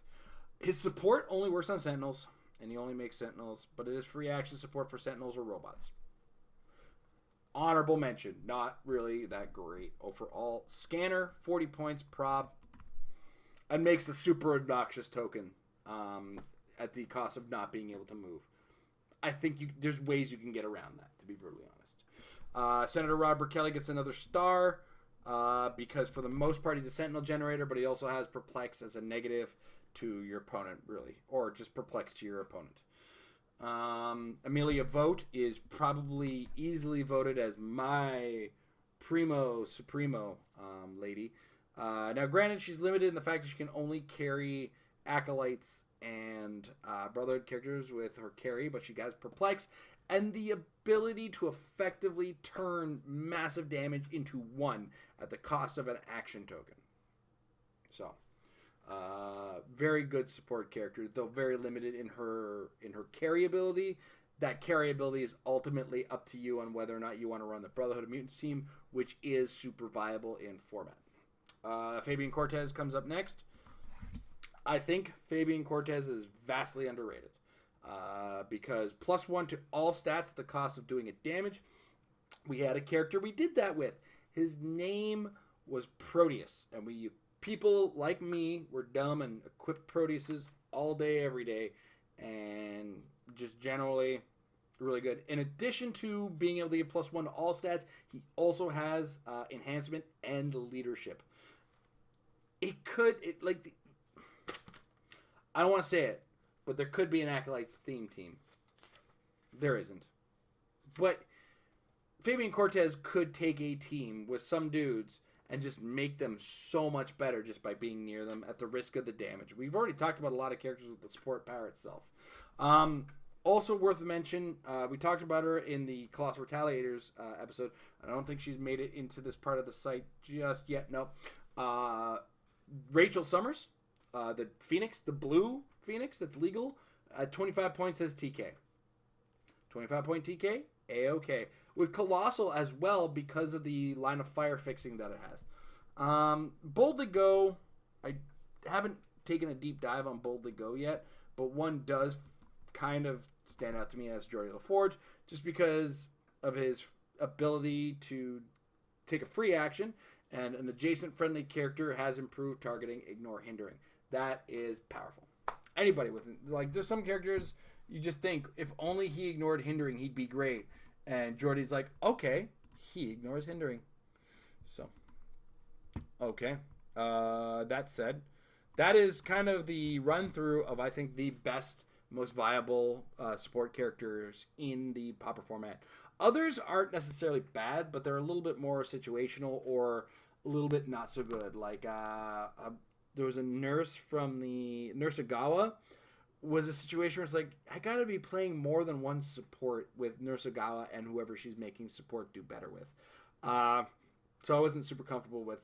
His support only works on Sentinels, and he only makes Sentinels, but it is free action support for Sentinels or robots. Honorable mention. Not really that great overall. Scanner, 40 points, prob, and makes the super obnoxious token at the cost of not being able to move. I think there's ways you can get around that, to be brutally honest. Senator Robert Kelly gets another star because for the most part he's a Sentinel generator, but he also has Perplex as a negative to your opponent, really, or just Perplex to your opponent. Amelia Vogt is probably easily voted as my primo supremo lady. Now, granted, she's limited in the fact that she can only carry acolytes and Brotherhood characters with her carry, but she has Perplex and the ability to effectively turn massive damage into 1 at the cost of an action token. So, very good support character, though very limited in her carry ability. That carry ability is ultimately up to you on whether or not you want to run the Brotherhood of Mutants team, which is super viable in format. Fabian Cortez comes up next. I think Fabian Cortez is vastly underrated because +1 to all stats, the cost of doing it damage. We had a character we did that with. His name was Proteus, and people like me were dumb and equipped Proteuses all day, every day, and just generally really good. In addition to being able to get +1 to all stats, he also has enhancement and leadership. I don't want to say it, but there could be an Acolytes theme team. There isn't. But Fabian Cortez could take a team with some dudes and just make them so much better just by being near them at the risk of the damage. We've already talked about a lot of characters with the support power itself. Also worth mention, we talked about her in the Colossal Retaliators episode. I don't think she's made it into this part of the site just yet. No. Rachel Summers, the Phoenix, the blue Phoenix that's legal, at 25 points as TK. 25 point TK, A-OK. With Colossal as well because of the line of fire fixing that it has. Boldly Go, I haven't taken a deep dive on Boldly Go yet, but one does kind of stand out to me as Jordy LaForge just because of his ability to take a free action, and an adjacent friendly character has improved targeting, ignore, hindering. That is powerful. Anybody with, like, there's some characters you just think, if only he ignored hindering, he'd be great. And Jordy's like, okay, he ignores hindering. So, okay. That said, that is kind of the run through of, I think, the best, most viable support characters in the pauper format. Others aren't necessarily bad, but they're a little bit more situational or a little bit not so good. Like, there was a nurse from the Nursegawa was a situation where it's like, I gotta be playing more than one support with Nursegawa and whoever she's making support do better with. So I wasn't super comfortable with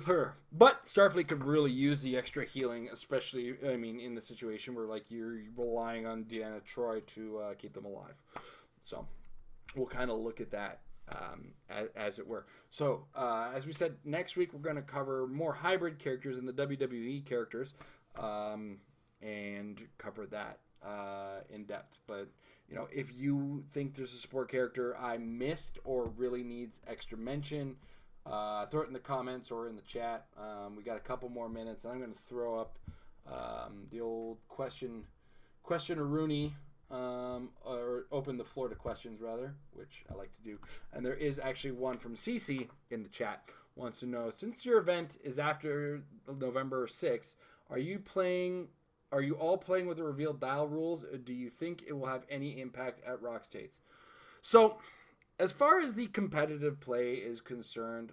her. But Starfleet could really use the extra healing, especially, I mean, in the situation where, like, you're relying on Deanna Troi to keep them alive. So we'll kind of look at that as it were. So, as we said, next week we're going to cover more hybrid characters and the WWE characters and cover that in depth. But, you know, if you think there's a support character I missed or really needs extra mention, throw it in the comments or in the chat. We got a couple more minutes, and I'm going to throw up the old question Rooney or open the floor to questions rather, which I like to do. And there is actually one from Cece in the chat. Wants to know, since your event is after November 6th, are you all playing with the revealed dial rules? Or do you think it will have any impact at ROC States? So, as far as the competitive play is concerned,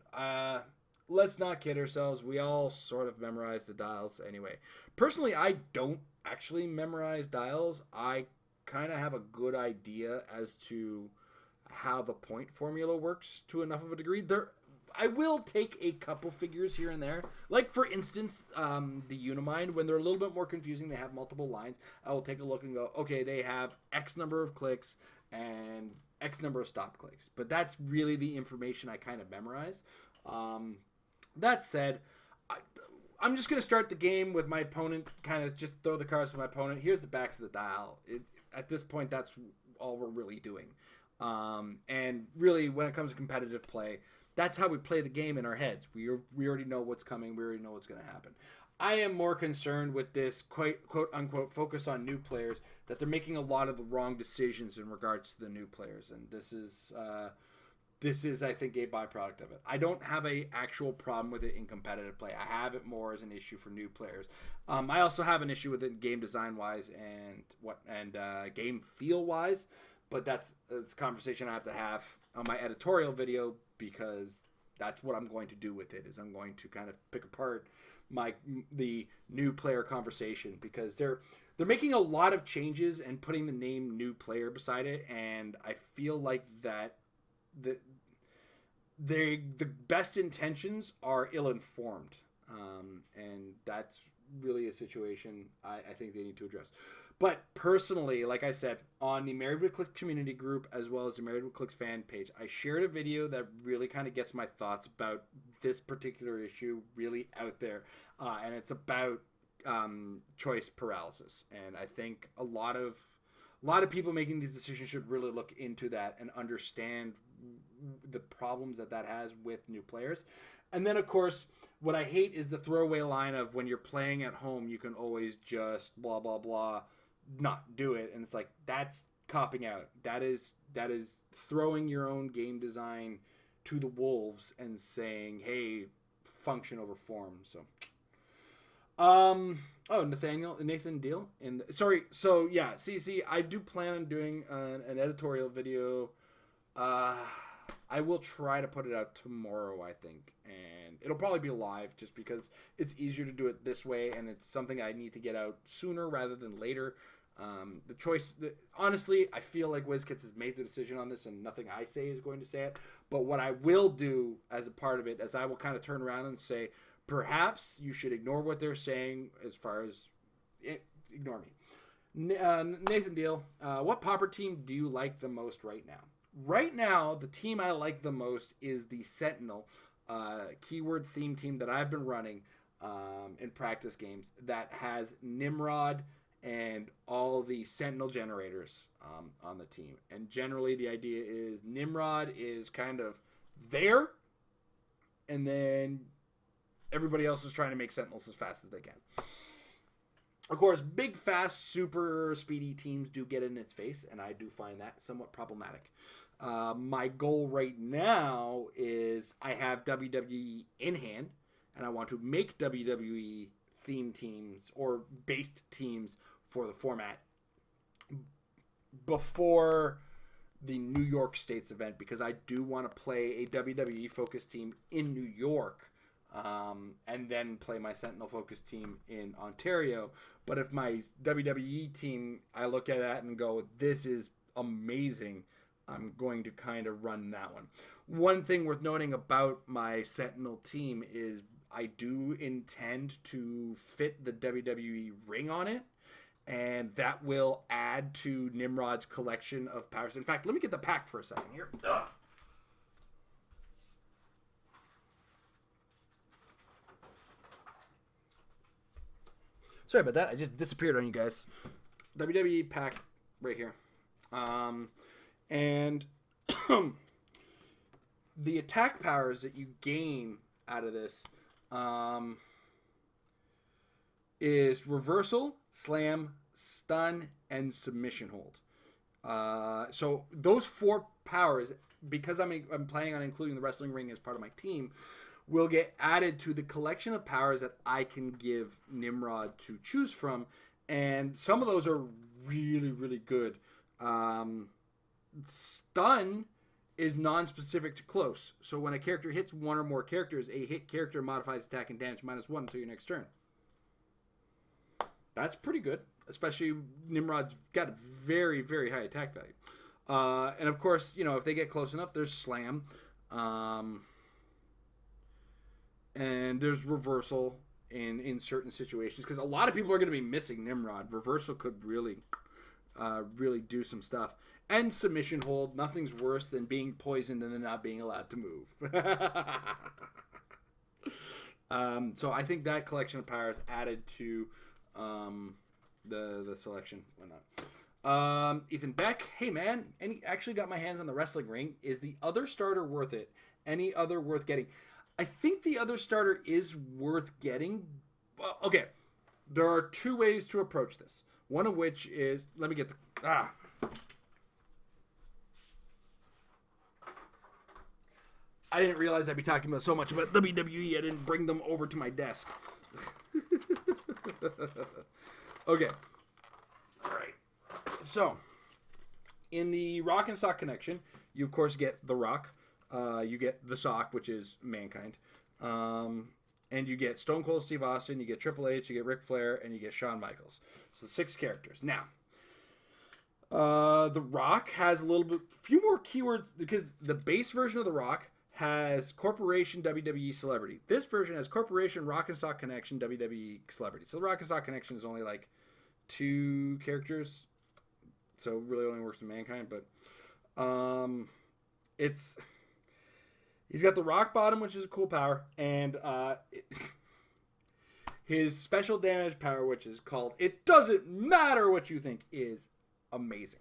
let's not kid ourselves. We all sort of memorize the dials anyway. Personally, I don't actually memorize dials. I kind of have a good idea as to how the point formula works to enough of a degree. I will take a couple figures here and there. Like, for instance, the Unimind, when they're a little bit more confusing, they have multiple lines. I will take a look and go, okay, they have X number of clicks and X number of stop clicks. But that's really the information I kind of memorize. That said, I'm just going to start the game with my opponent, kind of just throw the cards to my opponent. Here's the backs of the dial. At this point, that's all we're really doing. And really, when it comes to competitive play, that's how we play the game in our heads. We already know what's coming. We already know what's going to happen. I am more concerned with this quote-unquote focus on new players, that they're making a lot of the wrong decisions in regards to the new players. And this is, I think, a byproduct of it. I don't have a actual problem with it in competitive play. I have it more as an issue for new players. I also have an issue with it game design-wise and game feel-wise. But that's a conversation I have to have on my editorial video, because that's what I'm going to do with it. Is I'm going to kind of pick apart the new player conversation, because they're making a lot of changes and putting the name new player beside it, and I feel like that the best intentions are ill-informed, and that's really a situation I think they need to address. But personally, like I said, on the Married with Clicks community group, as well as the Married with Clicks fan page, I shared a video that really kind of gets my thoughts about this particular issue really out there. And it's about choice paralysis. And I think a lot of people making these decisions should really look into that and understand the problems that has with new players. And then, of course, what I hate is the throwaway line of, when you're playing at home, you can always just blah, blah, blah, not do it. And it's like, that's copping out. That is throwing your own game design to the wolves and saying, hey, function over form. So, Nathan Deal. So yeah, see, I do plan on doing an editorial video. I will try to put it out tomorrow, I think, and it'll probably be live, just because it's easier to do it this way, and it's something I need to get out sooner rather than later. Honestly, I feel like WizKids has made the decision on this, and nothing I say is going to say it. But what I will do as a part of it, is I will kind of turn around and say, perhaps you should ignore what they're saying, as far as ignore me. Nathan Deal, what pauper team do you like the most right now? Right now, the team I like the most is the Sentinel keyword theme team that I've been running in practice games, that has Nimrod and all the Sentinel generators on the team. And generally, the idea is Nimrod is kind of there, and then everybody else is trying to make Sentinels as fast as they can. Of course, big, fast, super speedy teams do get in its face, and I do find that somewhat problematic. My goal right now is, I have WWE in hand, and I want to make WWE theme teams or based teams for the format before the New York States event, because I do want to play a WWE focused team in New York, and then play my Sentinel focused team in Ontario. But if my WWE team, I look at that and go, this is amazing, I'm going to kind of run that one. One thing worth noting about my Sentinel team is, I do intend to fit the WWE ring on it, and that will add to Nimrod's collection of powers. In fact, let me get the pack for a second here. Ugh. Sorry about that. I just disappeared on you guys. WWE pack right here. And the attack powers that you gain out of this is reversal, slam, stun, and submission hold. So those 4 powers, because I'm planning on including the wrestling ring as part of my team, will get added to the collection of powers that I can give Nimrod to choose from, and some of those are really, really good. Stun is non-specific to close, so when a character hits 1 or more characters, a hit character modifies attack and damage -1 until your next turn. That's pretty good, especially Nimrod's got a very, very high attack value. And of course, if they get close enough, there's Slam. And there's Reversal in certain situations, because a lot of people are going to be missing Nimrod. Reversal could really do some stuff. And Submission Hold. Nothing's worse than being poisoned and then not being allowed to move. So I think that collection of powers added to the selection. Why not? Ethan Beck. Hey, man. Actually got my hands on the wrestling ring. Is the other starter worth it? Any other worth getting? I think the other starter is worth getting. Okay. There are 2 ways to approach this. One of which is... Let me get the... I didn't realize I'd be talking about so much about WWE. I didn't bring them over to my desk. Okay. All right. So, in the Rock and Sock connection, you of course get the Rock. You get the Sock, which is Mankind. And you get Stone Cold Steve Austin, you get Triple H, you get Ric Flair, and you get Shawn Michaels. So 6 characters. Now, the Rock has a few more keywords, because the base version of the Rock has Corporation, WWE, Celebrity. This version has Corporation, Rock and Sock Connection, WWE, Celebrity. So the Rock and Sock Connection is only like 2 characters. So it really only works with Mankind. But he's got the Rock Bottom, which is a cool power. And his special damage power, which is called It Doesn't Matter What You Think, is amazing.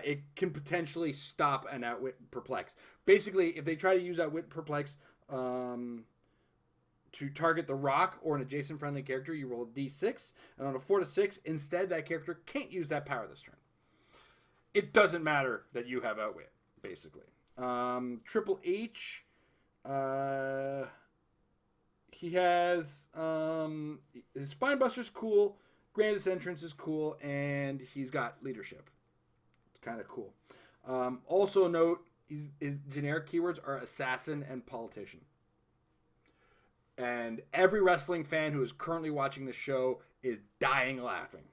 It can potentially stop an Outwit Perplex. Basically, if they try to use Outwit Perplex to target the Rock or an adjacent friendly character, you roll a d6, and on a 4 to 6, instead that character can't use that power this turn. It doesn't matter that you have Outwit, basically. Triple H, he has his Spinebuster's cool, Grandest Entrance is cool, and he's got Leadership. Kind of cool. Also note, his generic keywords are assassin and politician. And every wrestling fan who is currently watching the show is dying laughing.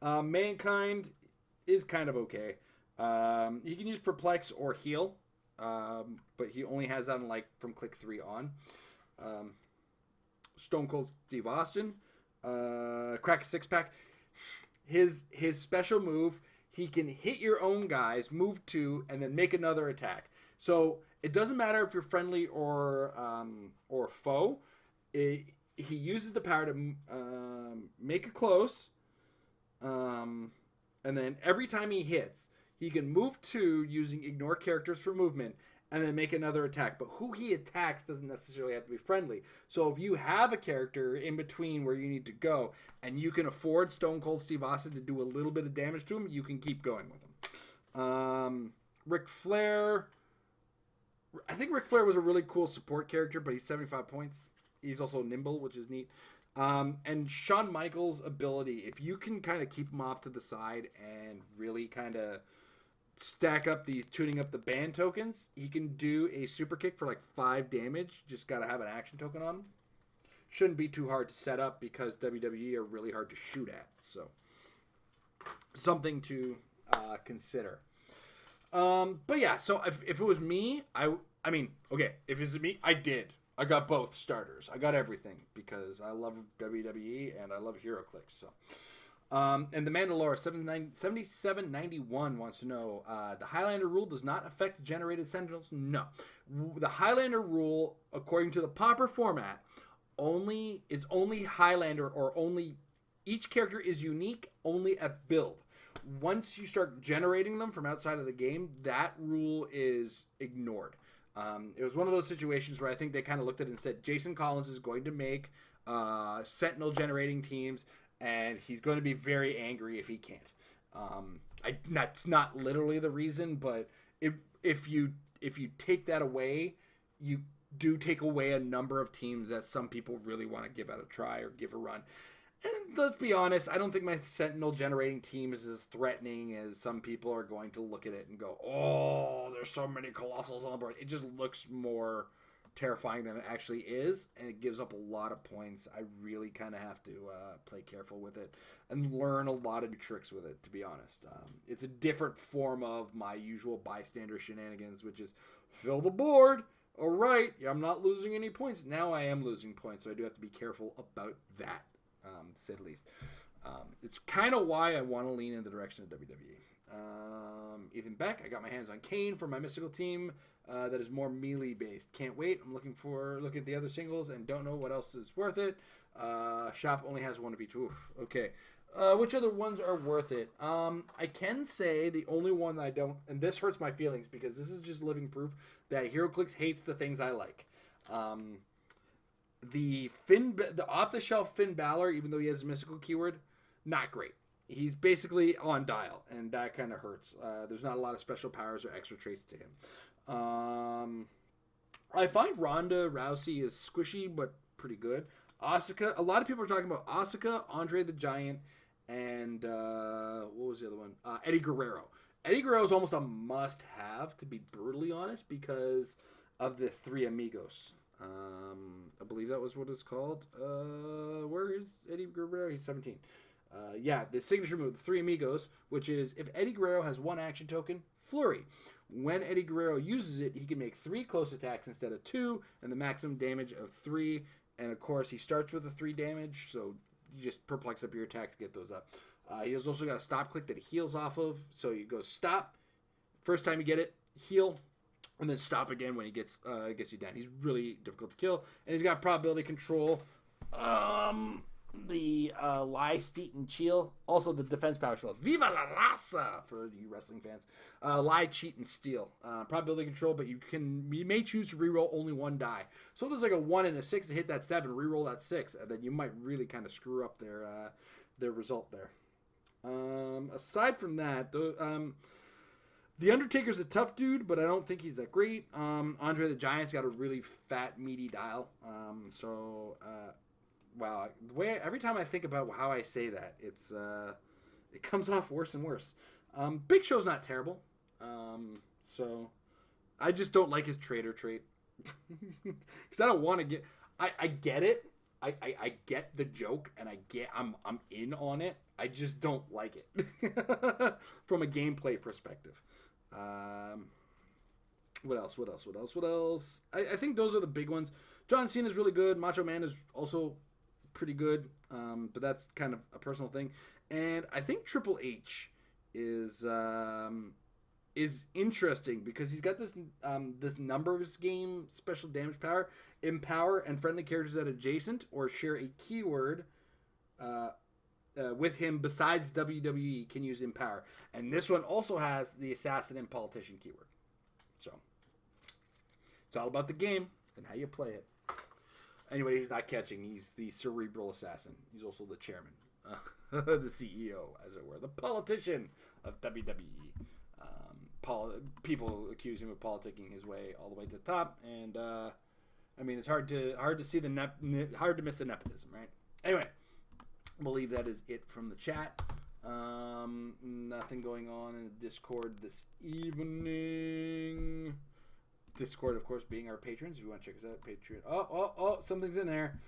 Mankind is kind of okay. He can use Perplex or Heal, but he only has that on from click 3 on. Stone Cold Steve Austin, Crack a Six-Pack. His special move, he can hit your own guys, move 2, and then make another attack. So it doesn't matter if you're friendly or foe. He uses the power to make it close, and then every time he hits, he can move 2 using ignore characters for movement, and then make another attack. But who he attacks doesn't necessarily have to be friendly. So if you have a character in between where you need to go, and you can afford Stone Cold Steve Austin to do a little bit of damage to him, you can keep going with him. Ric Flair. I think Ric Flair was a really cool support character, but he's 75 points. He's also nimble, which is neat. And Shawn Michaels' ability, if you can kind of keep him off to the side and really kind of stack up these tuning up the band tokens, he can do a super kick for 5 damage. Just got to have an action token on him. Shouldn't be too hard to set up because WWE are really hard to shoot at. So something to consider. But yeah, so if it was me, I mean, okay, if it was me, I got both starters. I got everything because I love WWE and I love Heroclix. So. And the Mandalore 7791 wants to know, the Highlander rule does not affect generated Sentinels? No. The Highlander rule, according to the pauper format, only Highlander, or only each character is unique only at build. Once you start generating them from outside of the game, that rule is ignored. It was one of those situations where I think they kind of looked at it and said, Jason Collins is going to make Sentinel generating teams, and he's going to be very angry if he can't. That's not literally the reason, but if you take that away, you do take away a number of teams that some people really want to give out a try or give a run. And let's be honest, I don't think my Sentinel generating team is as threatening as some people are going to look at it and go, oh, there's so many Colossals on the board. It just looks more terrifying than it actually is, and it gives up a lot of points. I really kind of have to play careful with it and learn a lot of new tricks with it, to be honest. It's a different form of my usual bystander shenanigans, which is fill the board. All right, I'm not losing any points. Now I am losing points, so I do have to be careful about that, to say the least. It's kind of why I want to lean in the direction of WWE. Ethan Beck, I got my hands on Kane for my mystical team that is more melee based. Can't wait. I'm looking at the other singles and don't know what else is worth it. Shop only has one of each. Oof. Okay. Which other ones are worth it? I can say the only one that I don't, and this hurts my feelings because this is just living proof that Heroclix hates the things I like. The off-the-shelf Finn Balor, even though he has a mystical keyword, not great. He's basically on dial, and that kind of hurts. There's not a lot of special powers or extra traits to him. I find Ronda Rousey is squishy, but pretty good. Asuka, a lot of people are talking about Asuka, Andre the Giant, and what was the other one? Eddie Guerrero. Eddie Guerrero is almost a must-have, to be brutally honest, because of the Three Amigos. I believe that was what it's called. Where is Eddie Guerrero? He's 17. The signature move, the Three Amigos, which is if Eddie Guerrero has one action token, Flurry. When Eddie Guerrero uses it, he can make 3 close attacks instead of 2, and the maximum damage of 3. And of course, he starts with a 3 damage, so you just perplex up your attack to get those up. He has also got a stop click that he heals off of, so you go stop. First time you get it, heal, and then stop again when he gets you down. He's really difficult to kill, and he's got probability control. The Lie, Steet, and Cheel. Also the defense power shield. Viva la raza for you wrestling fans. Lie, Cheat, and Steal. Probability control, but you may choose to reroll only 1 die. So if there's like a 1 and a 6 to hit that 7, reroll that 6, and then you might really kind of screw up their result there. Aside from that, the Undertaker's a tough dude, but I don't think he's that great. Andre the Giant's got a really fat, meaty dial. Wow, every time I think about how I say that, it comes off worse and worse. Big Show's not terrible, so I just don't like his traitor trait because I don't want to get. I get it. I get the joke, and I'm in on it. I just don't like it from a gameplay perspective. What else? I think those are the big ones. John Cena's really good. Macho Man is also pretty good, but that's kind of a personal thing. And I think Triple H is interesting because he's got this numbers game special damage power, empower, and friendly characters that adjacent or share a keyword with him besides WWE can use empower. And this one also has the assassin and politician keyword. So it's all about the game and how you play it. Anyway, he's not catching. He's the cerebral assassin. He's also the chairman, the CEO, as it were, the politician of WWE. People accuse him of politicking his way all the way to the top, and I mean it's hard to see hard to miss the nepotism, right? Anyway, I believe that is it from the chat. Nothing going on in the Discord this evening. Discord, of course, being our patrons. If you want to check us out, Patreon. Oh, something's in there.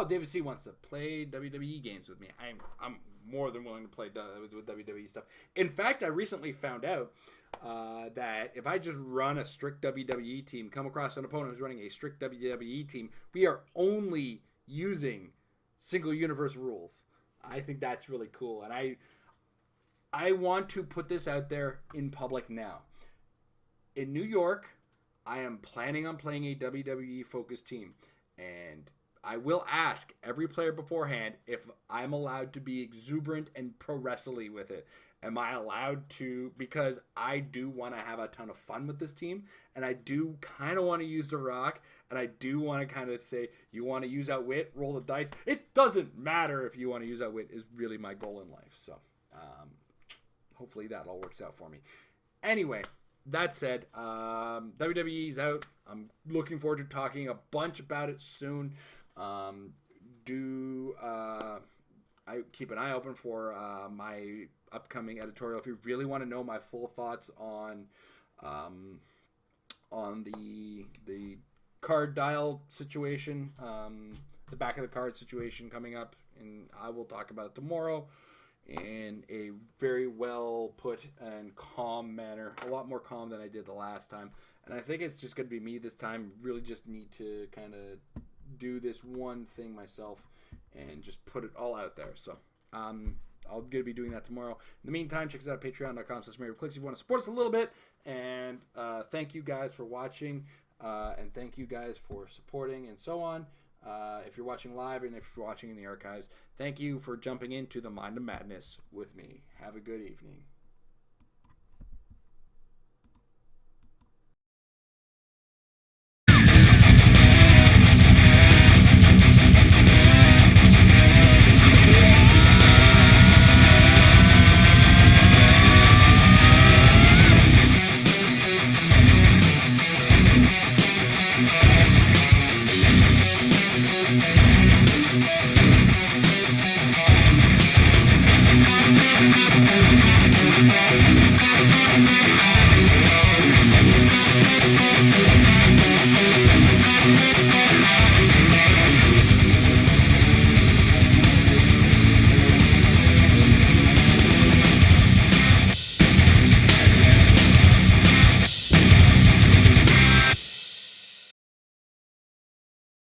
David C wants to play WWE games with me. I'm more than willing to play with WWE stuff. In fact, I recently found out that if I just run a strict WWE team, come across an opponent who's running a strict WWE team, we are only using single universe rules. I think that's really cool, and I want to put this out there in public now. In New York, I am planning on playing a WWE-focused team, and I will ask every player beforehand if I'm allowed to be exuberant and pro-wrestling with it. Am I allowed to? Because I do want to have a ton of fun with this team, and I do kind of want to use the ROC, and I do want to kind of say, you want to use Outwit, roll the dice. It doesn't matter if you want to use Outwit is really my goal in life. So hopefully that all works out for me. Anyway, that said, WWE's out. I'm looking forward to talking a bunch about it soon. I keep an eye open for my upcoming editorial. If you really want to know my full thoughts on the card dial situation, the back of the card situation coming up, and I will talk about it tomorrow in a very well put and calm manner, a lot more calm than I did the last time. And I think it's just going to be me this time. Really just need to kind of do this one thing myself and just put it all out there. So I'm going to be doing that tomorrow. In the meantime, check us out at patreon.com/Heroclix if you want to support us a little bit. And thank you guys for watching, and thank you guys for supporting and so on. If you're watching live and if you're watching in the archives, thank you for jumping into the Mind of Madness with me. Have a good evening.